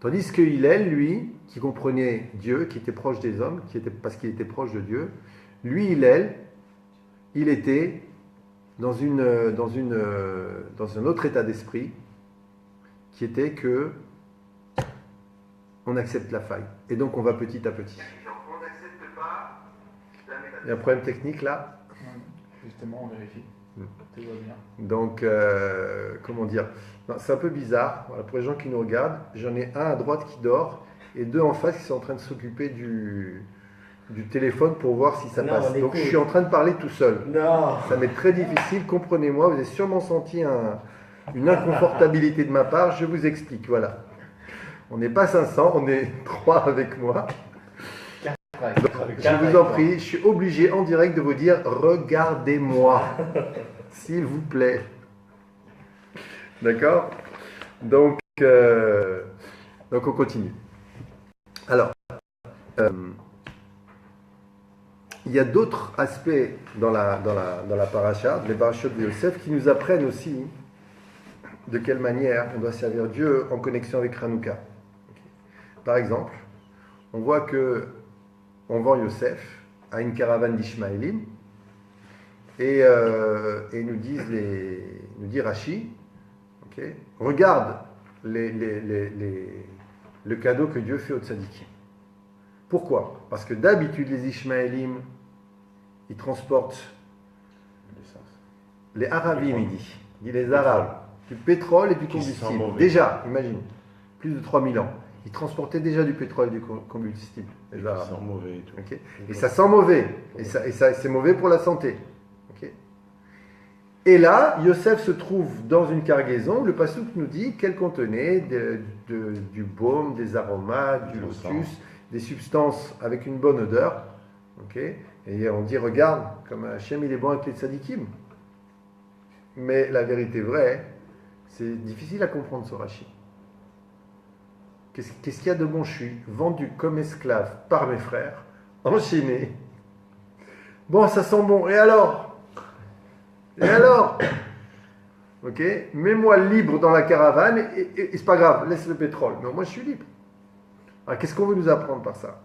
Speaker 1: Tandis que Hillel, lui, qui comprenait Dieu, qui était proche des hommes, parce qu'il était proche de Dieu, lui, Hillel, il était dans un autre état d'esprit, qui était que on accepte la faille. Et donc on va petit à petit. On n'accepte pas la... Il y a un problème technique là.
Speaker 3: Justement, on vérifie. Tout va bien.
Speaker 1: Donc, comment dire, c'est un peu bizarre. Voilà, pour les gens qui nous regardent, j'en ai un à droite qui dort et deux en face qui sont en train de s'occuper du téléphone pour voir si ça passe. Donc, je suis en train de parler tout seul.
Speaker 3: Non.
Speaker 1: Ça m'est très difficile, comprenez-moi. Vous avez sûrement senti une inconfortabilité de ma part. Je vous explique. Voilà. On n'est pas 500, on est 3 avec moi. Donc, je vous en prie, je suis obligé en direct de vous dire regardez-moi, s'il vous plaît. D'accord? Donc on continue. Alors, il y a d'autres aspects dans la paracha, les parachutes de Yosef, qui nous apprennent aussi de quelle manière on doit servir Dieu en connexion avec Hanouka. Par exemple, on voit que on vend Yosef à une caravane d'Ishmaélim et nous dit Rashi, okay, regarde le cadeau que Dieu fait aux tzadikim. Pourquoi? Parce que d'habitude les Ishmaélim ils transportent les Arabim, il dit les Arabes, du pétrole et du combustible. Déjà, imagine, plus de 3000 ans. Ils transportaient déjà du pétrole, du combustible. Les
Speaker 2: Ça
Speaker 1: Arabes.
Speaker 2: sent mauvais et tout.
Speaker 1: Ok. Et ça sent mauvais. Et ça, c'est mauvais pour la santé. Ok. Et là, Yosef se trouve dans une cargaison. Le passouk nous dit qu'elle contenait du baume, des aromates, du lotus, des substances avec une bonne odeur. Ok. Et on dit, regarde, comme Hachem, il est bon avec les tzadikim. Mais la vérité vraie, c'est difficile à comprendre ce Rashi. Qu'est-ce qu'il y a de bon? Je suis vendu comme esclave par mes frères, enchaîné. Bon, ça sent bon. Et alors? Ok? Mets-moi libre dans la caravane et c'est pas grave, laisse le pétrole. Mais moi, je suis libre. Alors, qu'est-ce qu'on veut nous apprendre par ça?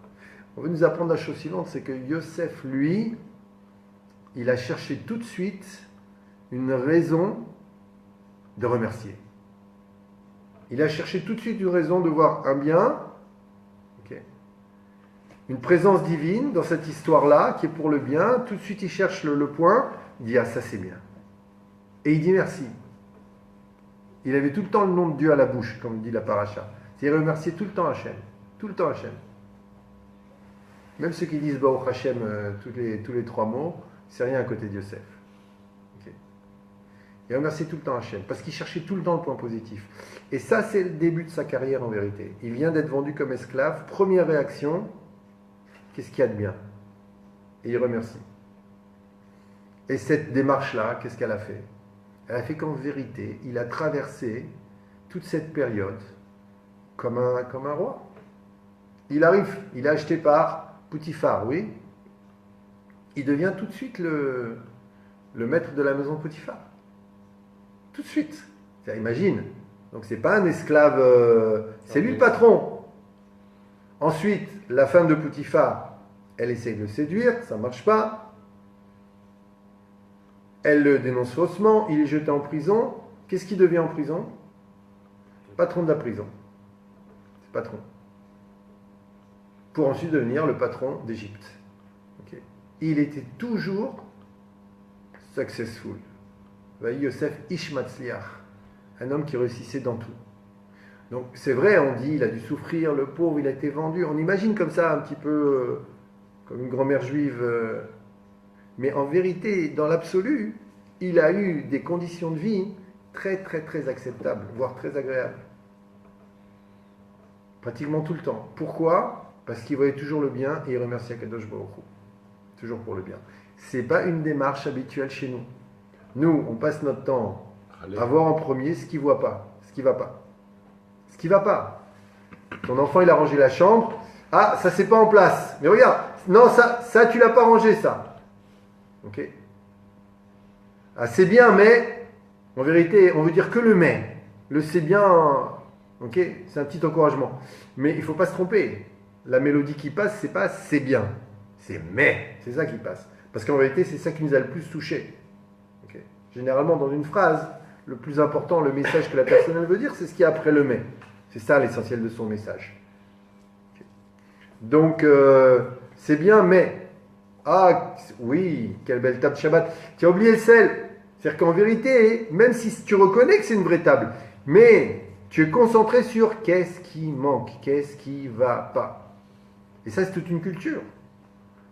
Speaker 1: On veut nous apprendre la chose suivante, c'est que Yosef, lui, il a cherché tout de suite une raison de remercier. Il a cherché tout de suite une raison de voir un bien, okay, une présence divine dans cette histoire-là qui est pour le bien. Tout de suite, il cherche le point. Il dit, ah, ça c'est bien. Et il dit merci. Il avait tout le temps le nom de Dieu à la bouche, comme dit la paracha. Il remerciait tout le temps Hachem. Tout le temps Hachem. Même ceux qui disent Baruch Hachem tous les 3 mots, c'est rien à côté de Yosef. Okay. Il remerciait tout le temps Hachem, parce qu'il cherchait tout le temps le point positif. Et ça, c'est le début de sa carrière en vérité. Il vient d'être vendu comme esclave. Première réaction, qu'est-ce qu'il y a de bien? Et il remercie. Et cette démarche-là, qu'est-ce qu'elle a fait? Elle a fait qu'en vérité, il a traversé toute cette période comme un roi. Il arrive, il est acheté par Potiphar, oui. Il devient tout de suite le maître de la maison de Potiphar. Tout de suite. Imagine. Donc c'est pas un esclave, c'est lui le patron. Ensuite, la femme de Potiphar, elle essaye de le séduire, ça ne marche pas. Elle le dénonce faussement, il est jeté en prison. Qu'est-ce qu'il devient en prison? Patron de la prison. C'est patron. Pour ensuite devenir le patron d'Égypte. Okay. Il était toujours successful. Yosef Ishmatzliach, un homme qui réussissait dans tout. Donc c'est vrai, on dit, il a dû souffrir, le pauvre, il a été vendu. On imagine comme ça, un petit peu comme une grand-mère juive. Mais en vérité, dans l'absolu, il a eu des conditions de vie très, très, très acceptables, voire très agréables. Pratiquement tout le temps. Pourquoi? Parce qu'il voyait toujours le bien et il remerciait Kadosh Baruch Hu. Toujours pour le bien. Ce n'est pas une démarche habituelle chez nous. Nous, on passe notre temps à voir en premier ce qu'il ne voit pas, ce qui ne va pas. Ce qui ne va pas. Ton enfant, il a rangé la chambre. Ah, ça, c'est pas en place. Mais regarde, non, ça tu l'as pas rangé, ça. Ok? Ah, c'est bien, mais, en vérité, on veut dire que le mais. Le c'est bien, ok? C'est un petit encouragement. Mais il ne faut pas se tromper. La mélodie qui passe, c'est pas c'est bien. C'est mais. C'est ça qui passe. Parce qu'en vérité, c'est ça qui nous a le plus touché. Okay. Généralement, dans une phrase, le plus important, le message que la personne elle veut dire, c'est ce qu'il y a après le mais. C'est ça l'essentiel de son message. Okay. Donc, c'est bien, mais. Ah, oui, quelle belle table Shabbat. Tu as oublié le sel. C'est-à-dire qu'en vérité, même si tu reconnais que c'est une vraie table, mais tu es concentré sur qu'est-ce qui manque, qu'est-ce qui ne va pas. Et ça, c'est toute une culture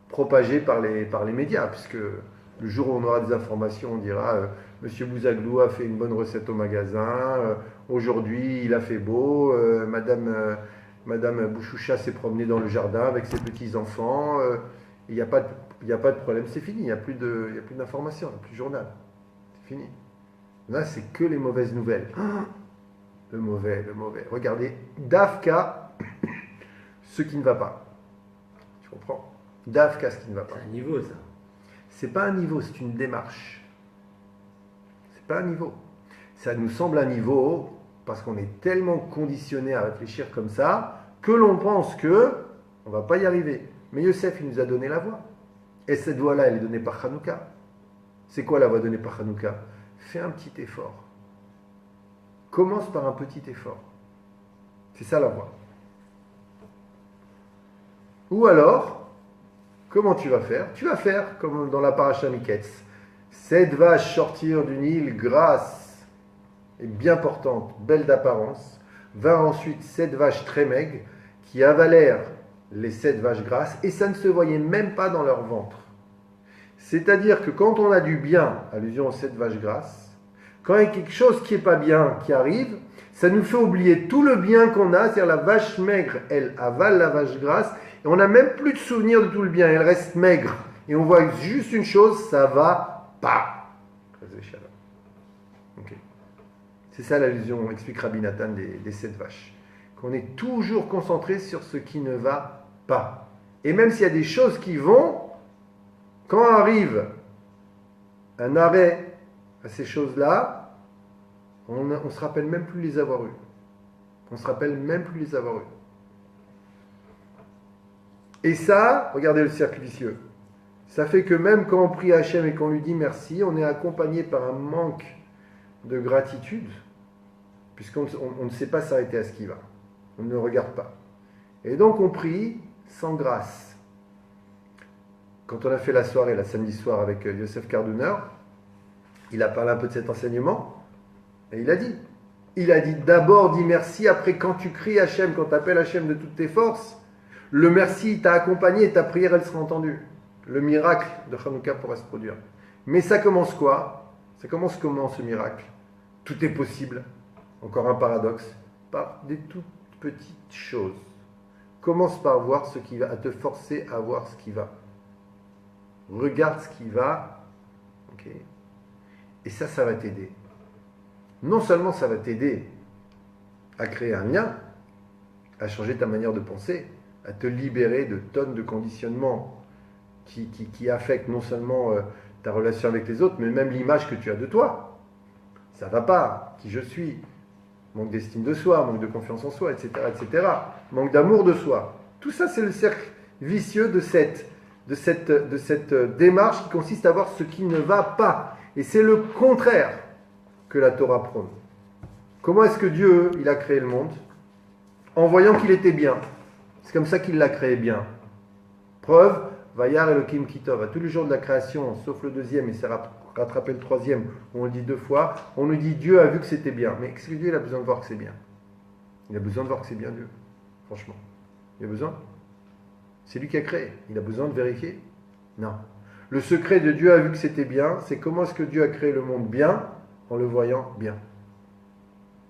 Speaker 1: propagée par les médias, puisque le jour où on aura des informations, on dira Monsieur Bouzaglou a fait une bonne recette au magasin, aujourd'hui il a fait beau, Madame Bouchoucha s'est promenée dans le jardin avec ses petits-enfants, il n'y a pas de problème, c'est fini, il n'y a plus d'informations, il n'y a plus de journal, c'est fini. Là, c'est que les mauvaises nouvelles. Le mauvais. Regardez, Dafka, ce qui ne va pas. Tu comprends? Dafka, ce qui ne va pas.
Speaker 4: C'est un niveau, ça.
Speaker 1: C'est pas un niveau, c'est une démarche. C'est pas un niveau. Ça nous semble un niveau parce qu'on est tellement conditionné à réfléchir comme ça que l'on pense que on va pas y arriver. Mais Yosef, il nous a donné la voie. Et cette voie-là, elle est donnée par Hanouka. C'est quoi la voie donnée par Hanouka? Fais un petit effort. Commence par un petit effort. C'est ça la voie. Ou alors, comment tu vas faire? Tu vas faire comme dans la paracha Miketz. Cette vache sortir d'une île grasse et bien portante, belle d'apparence, vinrent ensuite 7 vaches très maigres qui avalèrent les 7 vaches grasses et ça ne se voyait même pas dans leur ventre. C'est-à-dire que quand on a du bien, allusion aux 7 vaches grasses, quand il y a quelque chose qui n'est pas bien qui arrive, ça nous fait oublier tout le bien qu'on a, c'est-à-dire la vache maigre, elle avale la vache grasse, et on n'a même plus de souvenir de tout le bien, elle reste maigre. Et on voit juste une chose, ça va pas. Okay. C'est ça l'allusion, explique Rabbi Nathan, des 7 vaches. Qu'on est toujours concentré sur ce qui ne va pas. Et même s'il y a des choses qui vont, quand arrive un arrêt à ces choses-là, on ne se rappelle même plus les avoir eues. On ne se rappelle même plus les avoir eues. Et ça, regardez le cercle vicieux. Ça fait que même quand on prie Hachem et qu'on lui dit merci, on est accompagné par un manque de gratitude, puisqu'on ne sait pas s'arrêter à ce qui va. On ne regarde pas. Et donc on prie sans grâce. Quand on a fait la soirée, la samedi soir avec Yosef Kardouner, il a parlé un peu de cet enseignement, et il a dit d'abord dis merci, après quand tu cries Hachem, quand tu appelles Hachem de toutes tes forces, le merci t'a accompagné et ta prière elle sera entendue. Le miracle de Hanouka pourra se produire. Mais ça commence quoi? Ça commence comment ce miracle? Tout est possible. Encore un paradoxe. Par des toutes petites choses. Commence par voir ce qui va, à te forcer à voir ce qui va. Regarde ce qui va. Okay. Et ça va t'aider. Non seulement ça va t'aider à créer un lien, à changer ta manière de penser, à te libérer de tonnes de conditionnements qui affectent non seulement ta relation avec les autres, mais même l'image que tu as de toi. Ça ne va pas, qui je suis. Manque d'estime de soi, manque de confiance en soi, etc. etc. Manque d'amour de soi. Tout ça, c'est le cercle vicieux de cette démarche qui consiste à voir ce qui ne va pas. Et c'est le contraire que la Torah prône. Comment est-ce que Dieu, il a créé le monde? En voyant qu'il était bien. C'est comme ça qu'il l'a créé bien. Preuve, Vayar Elohim Kitov. À tous les jours de la création, sauf le deuxième, et c'est rattrapé le troisième, où on le dit 2 fois, on nous dit Dieu a vu que c'était bien. Mais est-ce que Dieu il a besoin de voir que c'est bien? Il a besoin de voir que c'est bien Dieu. Franchement. Il a besoin? C'est lui qui a créé. Il a besoin de vérifier? Non. Le secret de Dieu a vu que c'était bien, c'est comment est-ce que Dieu a créé le monde bien en le voyant bien.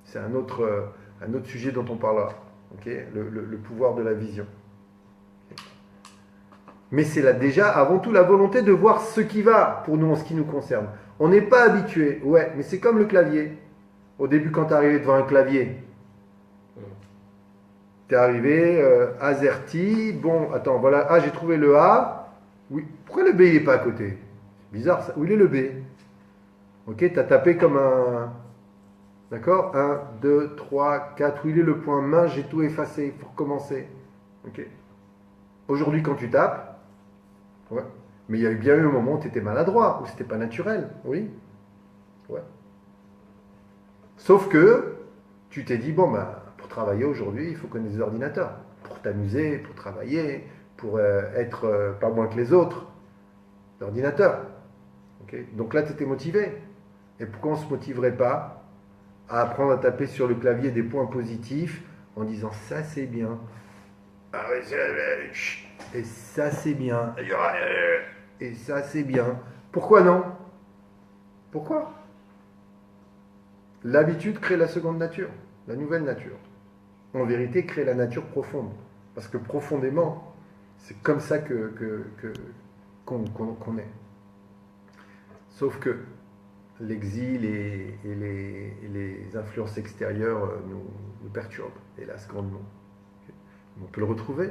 Speaker 1: C'est un autre sujet dont on parlera. Okay, le pouvoir de la vision. Okay. Mais c'est là déjà avant tout la volonté de voir ce qui va pour nous en ce qui nous concerne. On n'est pas habitué, ouais, mais c'est comme le clavier. Au début, quand tu es arrivé devant un clavier, tu es arrivé, AZERTY, bon, attends, voilà, ah, j'ai trouvé le A, oui, pourquoi le B il n'est pas à côté? Bizarre ça, où il est le B? Ok, tu as tapé comme un. D'accord? 1, 2, 3, 4. Où il est le point main? J'ai tout effacé. Il faut recommencer. Ok. Aujourd'hui, quand tu tapes, ouais. Mais il y a bien eu un moment où tu étais maladroit, où c'était pas naturel. Oui. Ouais. Sauf que tu t'es dit, bon, bah, pour travailler aujourd'hui, il faut connaître des ordinateurs. Pour t'amuser, pour travailler, pour être pas moins que les autres. L'ordinateur. Okay. Donc là, tu étais motivé. Et pourquoi on ne se motiverait pas à apprendre à taper sur le clavier des points positifs en disant ça c'est bien, et ça c'est bien, et ça c'est bien. Pourquoi non? Pourquoi? L'habitude crée la seconde nature, la nouvelle nature. En vérité, crée la nature profonde. Parce que profondément, c'est comme ça qu'on est. Sauf que l'exil et les influences extérieures nous perturbent, hélas, grandement. On peut le retrouver.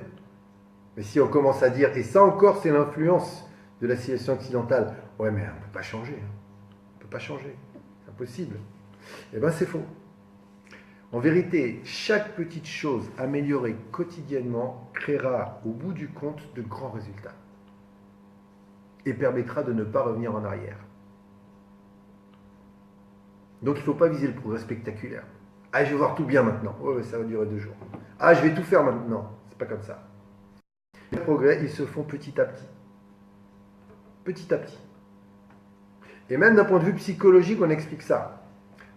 Speaker 1: Mais si on commence à dire, et ça encore c'est l'influence de la civilisation occidentale, ouais mais on ne peut pas changer. On ne peut pas changer. C'est impossible. Eh bien c'est faux. En vérité, chaque petite chose améliorée quotidiennement créera au bout du compte de grands résultats. Et permettra de ne pas revenir en arrière. Donc il ne faut pas viser le progrès spectaculaire. Ah, je vais voir tout bien maintenant. Oh, ça va durer 2 jours. Ah, je vais tout faire maintenant. C'est pas comme ça. Les progrès, ils se font petit à petit. Petit à petit. Et même d'un point de vue psychologique, on explique ça.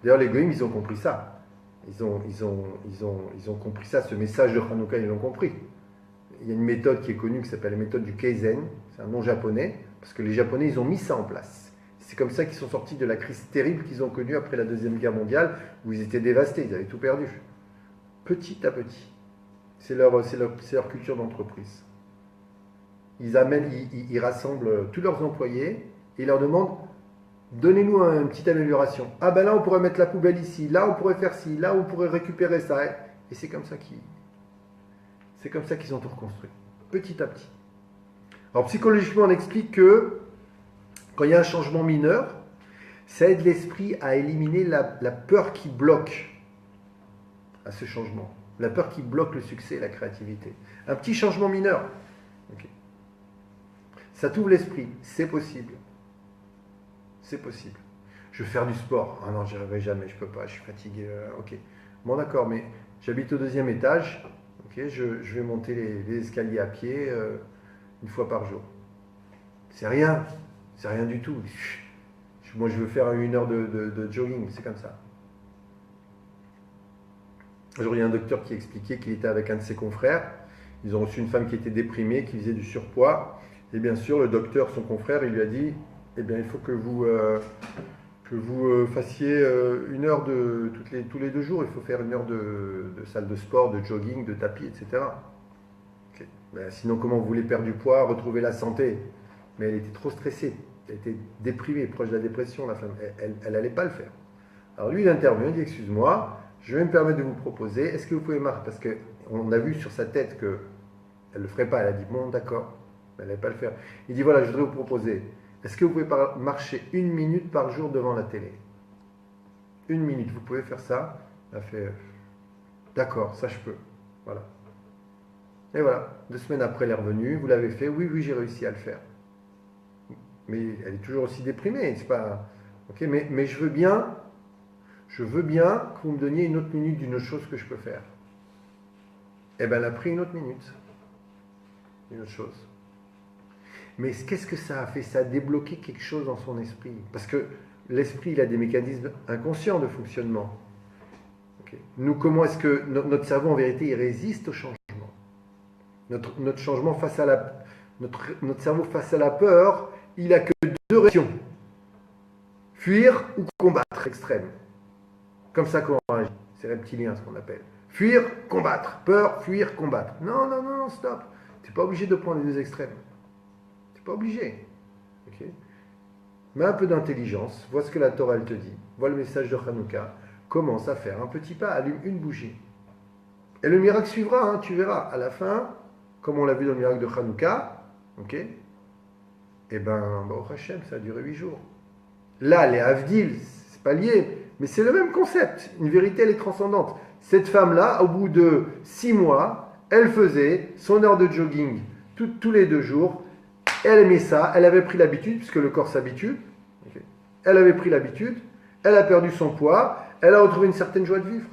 Speaker 1: D'ailleurs, les goïms, ils ont compris ça. Ils ont compris ça, ce message de Hanouka, ils l'ont compris. Il y a une méthode qui est connue qui s'appelle la méthode du Kaizen, c'est un nom japonais, parce que les Japonais, ils ont mis ça en place. C'est comme ça qu'ils sont sortis de la crise terrible qu'ils ont connue après la Deuxième Guerre mondiale, où ils étaient dévastés, ils avaient tout perdu. Petit à petit. C'est leur culture d'entreprise. Ils rassemblent tous leurs employés et ils leur demandent donnez-nous une petite amélioration. Ah ben là on pourrait mettre la poubelle ici, là on pourrait faire ci, là on pourrait récupérer ça. Et c'est comme ça qu'ils ont tout reconstruit, petit à petit. Alors psychologiquement on explique que quand il y a un changement mineur, ça aide l'esprit à éliminer la peur qui bloque à ce changement. La peur qui bloque le succès et la créativité. Un petit changement mineur. Okay. Ça t'ouvre l'esprit. C'est possible. C'est possible. Je veux faire du sport. Ah non, j'y arriverai jamais, je peux pas, je suis fatigué. Ok. Bon d'accord, mais j'habite au 2e étage. Ok, je vais monter les escaliers à pied une fois par jour. C'est rien. C'est rien du tout. Moi je veux faire 1 heure de jogging, c'est comme ça. Aujourd'hui, il y a un docteur qui expliquait qu'il était avec un de ses confrères. Ils ont reçu une femme qui était déprimée, qui faisait du surpoids. Et bien sûr, le docteur, son confrère, il lui a dit eh bien, il faut que vous fassiez 1 heure tous les 2 jours. Il faut faire 1 heure de salle de sport, de jogging, de tapis, etc. Okay. Ben, sinon, comment vous voulez perdre du poids, retrouver la santé? Mais elle était trop stressée. Elle était déprimée, proche de la dépression, la femme. Elle n'allait pas le faire. Alors lui, il intervient, il dit excuse-moi. Je vais me permettre de vous proposer, est-ce que vous pouvez marcher? Parce qu'on a vu sur sa tête qu'elle ne le ferait pas. Elle a dit, bon, d'accord, elle n'allait pas le faire. Il dit, voilà, je voudrais vous proposer, est-ce que vous pouvez marcher 1 minute par jour devant la télé? 1 minute, vous pouvez faire ça? Elle a fait, d'accord, ça je peux. Voilà. Et voilà, 2 semaines après, elle est revenue, vous l'avez fait? Oui, j'ai réussi à le faire. Mais elle est toujours aussi déprimée, c'est pas... Ok, mais je veux bien que vous me donniez 1 autre minute d'une autre chose que je peux faire. Eh bien, elle a pris 1 autre minute. Une autre chose. Mais qu'est-ce que ça a fait? Ça a débloqué quelque chose dans son esprit. Parce que l'esprit, il a des mécanismes inconscients de fonctionnement. Okay. Nous, comment est-ce que notre cerveau, en vérité, il résiste au changement? Notre changement face à notre cerveau face à la peur, il a que 2 réactions. Fuir ou combattre extrême. Comme ça qu'on réagit. C'est reptilien ce qu'on appelle. Fuir, combattre. Peur, fuir, combattre. Non, stop. Tu n'es pas obligé de prendre les 2 extrêmes. Tu n'es pas obligé. Okay. Mets un peu d'intelligence. Vois ce que la Torah elle te dit. Vois le message de Hanouka. Commence à faire un petit pas. Allume une bougie. Et le miracle suivra. Hein, tu verras. À la fin, comme on l'a vu dans le miracle de Hanouka, ok, et ben, au Hachem, ça a duré 8 jours. Là, les Havdil, c'est pas lié. Mais c'est le même concept. Une vérité, elle est transcendante. Cette femme-là, au bout de 6 mois, elle faisait son heure de jogging tous les 2 jours. Elle aimait ça. Elle avait pris l'habitude, puisque le corps s'habitue. Okay. Elle avait pris l'habitude. Elle a perdu son poids. Elle a retrouvé une certaine joie de vivre.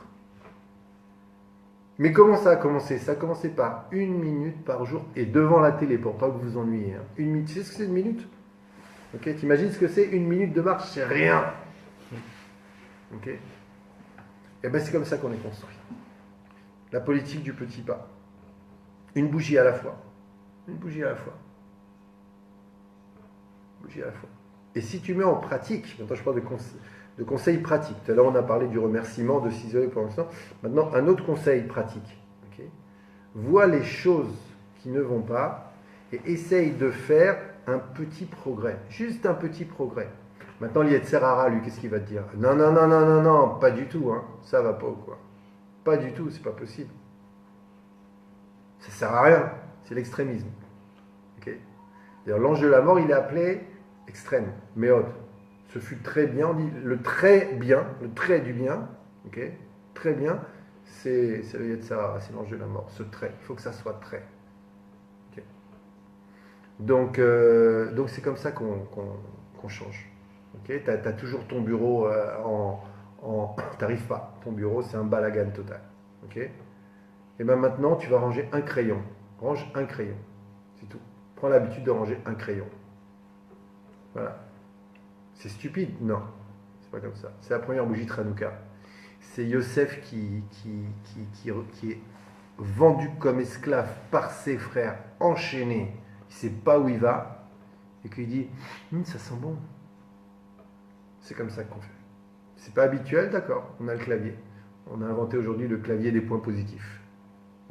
Speaker 1: Mais comment ça a commencé? Ça a commencé par 1 minute par jour et devant la télé, pour pas que vous vous ennuyiez. Hein. 1 minute, tu sais ce que c'est 1 minute? Ok, t'imagines ce que c'est 1 minute de marche? C'est rien. Ok. Et bien c'est comme ça qu'on est construit. La politique du petit pas. Une bougie à la fois. Une bougie à la fois. Une bougie à la fois. Et si tu mets en pratique, maintenant je parle de conseils pratiques. Tout à l'heure on a parlé du remerciement, de s'isoler pour l'instant. Maintenant un autre conseil pratique. Okay. Vois les choses qui ne vont pas et essaye de faire un petit progrès. Juste un petit progrès. Maintenant, l'Yetzer Hara, lui, qu'est-ce qu'il va te dire? Non, pas du tout, hein. Ça va pas ou quoi? Pas du tout, c'est pas possible. Ça sert à rien, c'est l'extrémisme. Okay. D'ailleurs, l'ange de la mort, il est appelé extrême, méod. Ce fut très bien, on dit le très bien, le très du bien, okay. Très bien, c'est le Yetzer Hara, c'est l'ange de la mort, ce très, il faut que ça soit très. Okay. Donc c'est comme ça qu'on change. Okay, tu as toujours ton bureau t'arrives pas. Ton bureau, c'est un balagan total. Okay, et bien maintenant, tu vas ranger un crayon. Range un crayon. C'est tout. Prends l'habitude de ranger un crayon. Voilà. C'est stupide? Non. C'est pas comme ça. C'est la première bougie de Hanouka. c'est Yosef qui est vendu comme esclave par ses frères, enchaîné, il ne sait pas où il va, et qu'il dit ça sent bon. C'est comme ça qu'on fait. C'est pas habituel, d'accord, on a le clavier. On a inventé aujourd'hui le clavier des points positifs.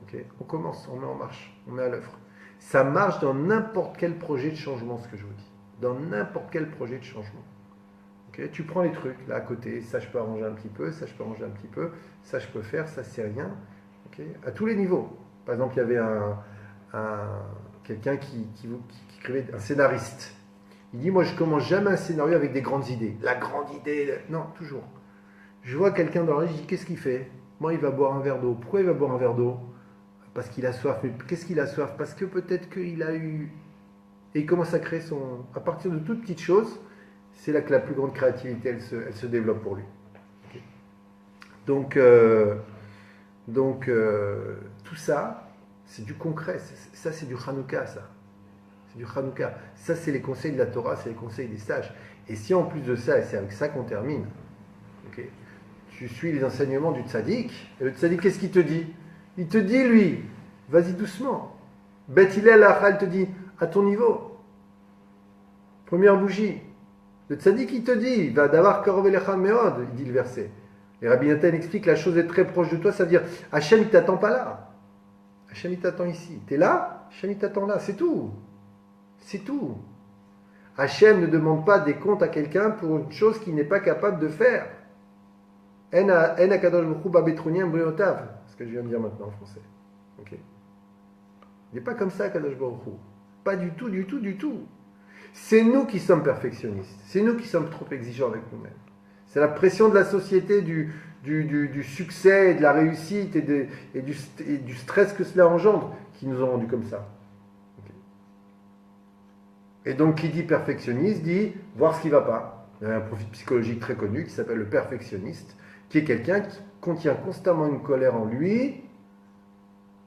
Speaker 1: Okay, on commence, on met en marche, on met à l'œuvre. Ça marche dans n'importe quel projet de changement, ce que je vous dis. Dans n'importe quel projet de changement. Okay, tu prends les trucs là à côté, ça je peux arranger un petit peu, ça je peux arranger un petit peu, ça je peux faire, ça c'est rien. Okay, à tous les niveaux. Par exemple, il y avait quelqu'un qui écrivait, un scénariste. Il dit, moi je commence jamais un scénario avec des grandes idées. La grande idée, non, toujours. Je vois quelqu'un dans la rue, je dis, qu'est-ce qu'il fait? Moi, il va boire un verre d'eau. Pourquoi il va boire un verre d'eau? Parce qu'il a soif. Mais qu'est-ce qu'il a soif? Parce que peut-être qu'il a eu... Et il commence à créer son... À partir de toutes petites choses, c'est là que la plus grande créativité, elle se développe pour lui. Okay. Donc, tout ça, c'est du concret. Ça, c'est du Hanouka, ça. C'est du Hanouka. Ça, c'est les conseils de la Torah, c'est les conseils des sages. Et si en plus de ça, et c'est avec ça qu'on termine, okay, tu suis les enseignements du tzaddik, et le tzaddik, qu'est-ce qu'il te dit? Il te dit, lui, vas-y doucement. Bet Hillel Achal te dit, à ton niveau. Première bougie. Le tzaddik, il te dit, va d'avoir Karov Elecha Meod, il dit le verset. Et Rabbi Nathan explique, la chose est très proche de toi, ça veut dire, Hachem, il t'attend pas là. Hachem, il t'attend ici. Tu es là, Hachem, il t'attend là, c'est tout. C'est tout. Hachem ne demande pas des comptes à quelqu'un pour une chose qu'il n'est pas capable de faire. En akadosh baruch hu babetronien briotav, ce que je viens de dire maintenant en français. Okay. Il n'est pas comme ça, Akadosh baruch hu. Pas du tout, du tout, du tout. C'est nous qui sommes perfectionnistes. C'est nous qui sommes trop exigeants avec nous-mêmes. C'est la pression de la société, du succès, et de la réussite et du stress que cela engendre qui nous ont rendus comme ça. Et donc, qui dit perfectionniste dit voir ce qui ne va pas. Il y a un profil psychologique très connu qui s'appelle le perfectionniste, qui est quelqu'un qui contient constamment une colère en lui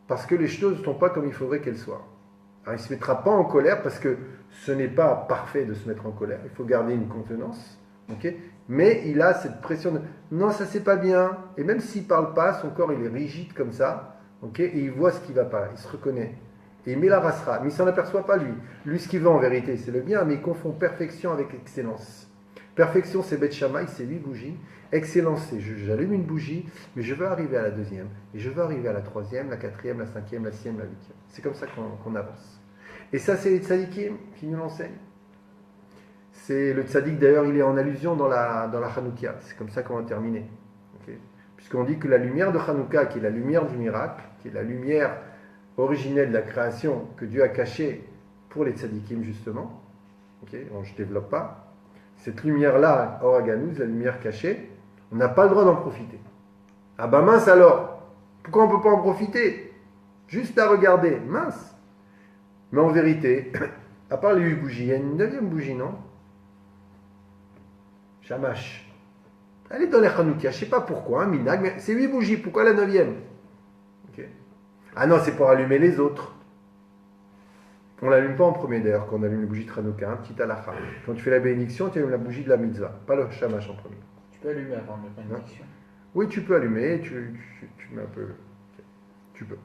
Speaker 1: parce que les choses ne sont pas comme il faudrait qu'elles soient. Alors, il ne se mettra pas en colère parce que ce n'est pas parfait de se mettre en colère. Il faut garder une contenance. Okay, mais il a cette pression de non, ça c'est pas bien. Et même s'il ne parle pas, son corps il est rigide comme ça. Okay, et il voit ce qui ne va pas. Il se reconnaît. Et il met la rasera, mais il ne s'en aperçoit pas lui. Lui, ce qu'il veut en vérité, c'est le bien, mais il confond perfection avec excellence. Perfection, c'est Bet Shammai, c'est 8 bougies. Excellence, c'est j'allume une bougie, mais je veux arriver à la deuxième, et je veux arriver à la troisième, la quatrième, la cinquième, la sixième, la huitième. C'est comme ça qu'on avance. Et ça, c'est les tzadikim qui nous l'enseignent. C'est le tzadik, d'ailleurs, il est en allusion dans la Hanouka. C'est comme ça qu'on va terminer. Okay, puisqu'on dit que la lumière de Hanouka, qui est la lumière du miracle, qui est la lumière originelle de la création que Dieu a cachée pour les tzadikim justement, okay, bon, je ne développe pas, cette lumière-là, Oraganouz, la lumière cachée, on n'a pas le droit d'en profiter. Ah ben mince alors, pourquoi on ne peut pas en profiter? Juste à regarder, mince. Mais en vérité, à part les 8 bougies, il y a une 9e bougie, non? Shamash. Elle est dans les Hanouka, je ne sais pas pourquoi, minag, mais c'est 8 bougies, pourquoi la 9e? Okay. Ah non, c'est pour allumer les autres. On ne l'allume pas en premier d'ailleurs, quand on allume les bougies de Hanouka, un petit halakha. Quand tu fais la bénédiction, tu allumes la bougie de la mitzvah, pas le shamash en premier.
Speaker 3: Tu peux allumer avant la bénédiction.
Speaker 1: Oui, tu peux allumer, tu mets un peu... Tu peux.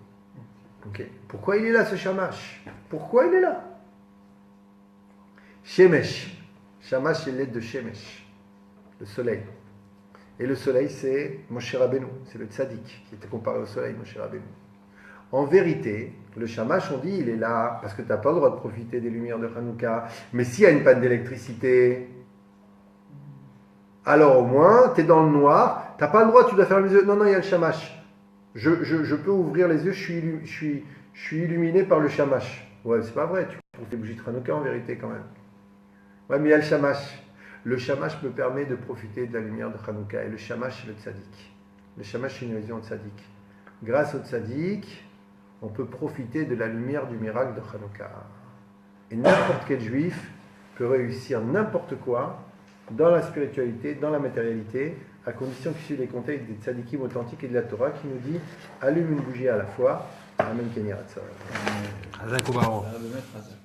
Speaker 1: Ok. Pourquoi il est là ce shamash? Pourquoi il est là? Shemesh. Shamash, c'est l'aide de Shemesh, le soleil. Et le soleil, c'est Moshe Rabbeinu, c'est le tzaddik qui était comparé au soleil, Moshe Rabbeinu. En vérité, le shamash, on dit, il est là parce que tu n'as pas le droit de profiter des lumières de Hanouka. Mais s'il y a une panne d'électricité, alors au moins, tu es dans le noir, tu n'as pas le droit, tu dois fermer les yeux. Non, non, il y a le shamash. Je peux ouvrir les yeux, je suis illuminé par le shamash. Ouais, c'est pas vrai, tu trouves les bougies de Hanouka en vérité quand même. Ouais, mais il y a le shamash. Le shamash me permet de profiter de la lumière de Hanouka. Et le shamash, c'est le tzaddik. Le shamash, c'est une vision de tzaddik. Grâce au tzaddik, on peut profiter de la lumière du miracle de Hanouka. Et n'importe quel juif peut réussir n'importe quoi dans la spiritualité, dans la matérialité, à condition qu'il suive les conseils des tzaddikim authentiques et de la Torah qui nous dit allume une bougie à la fois. Amen. Kenyarat.
Speaker 4: Hazak Obaro.
Speaker 3: Ça va me mettre à ça.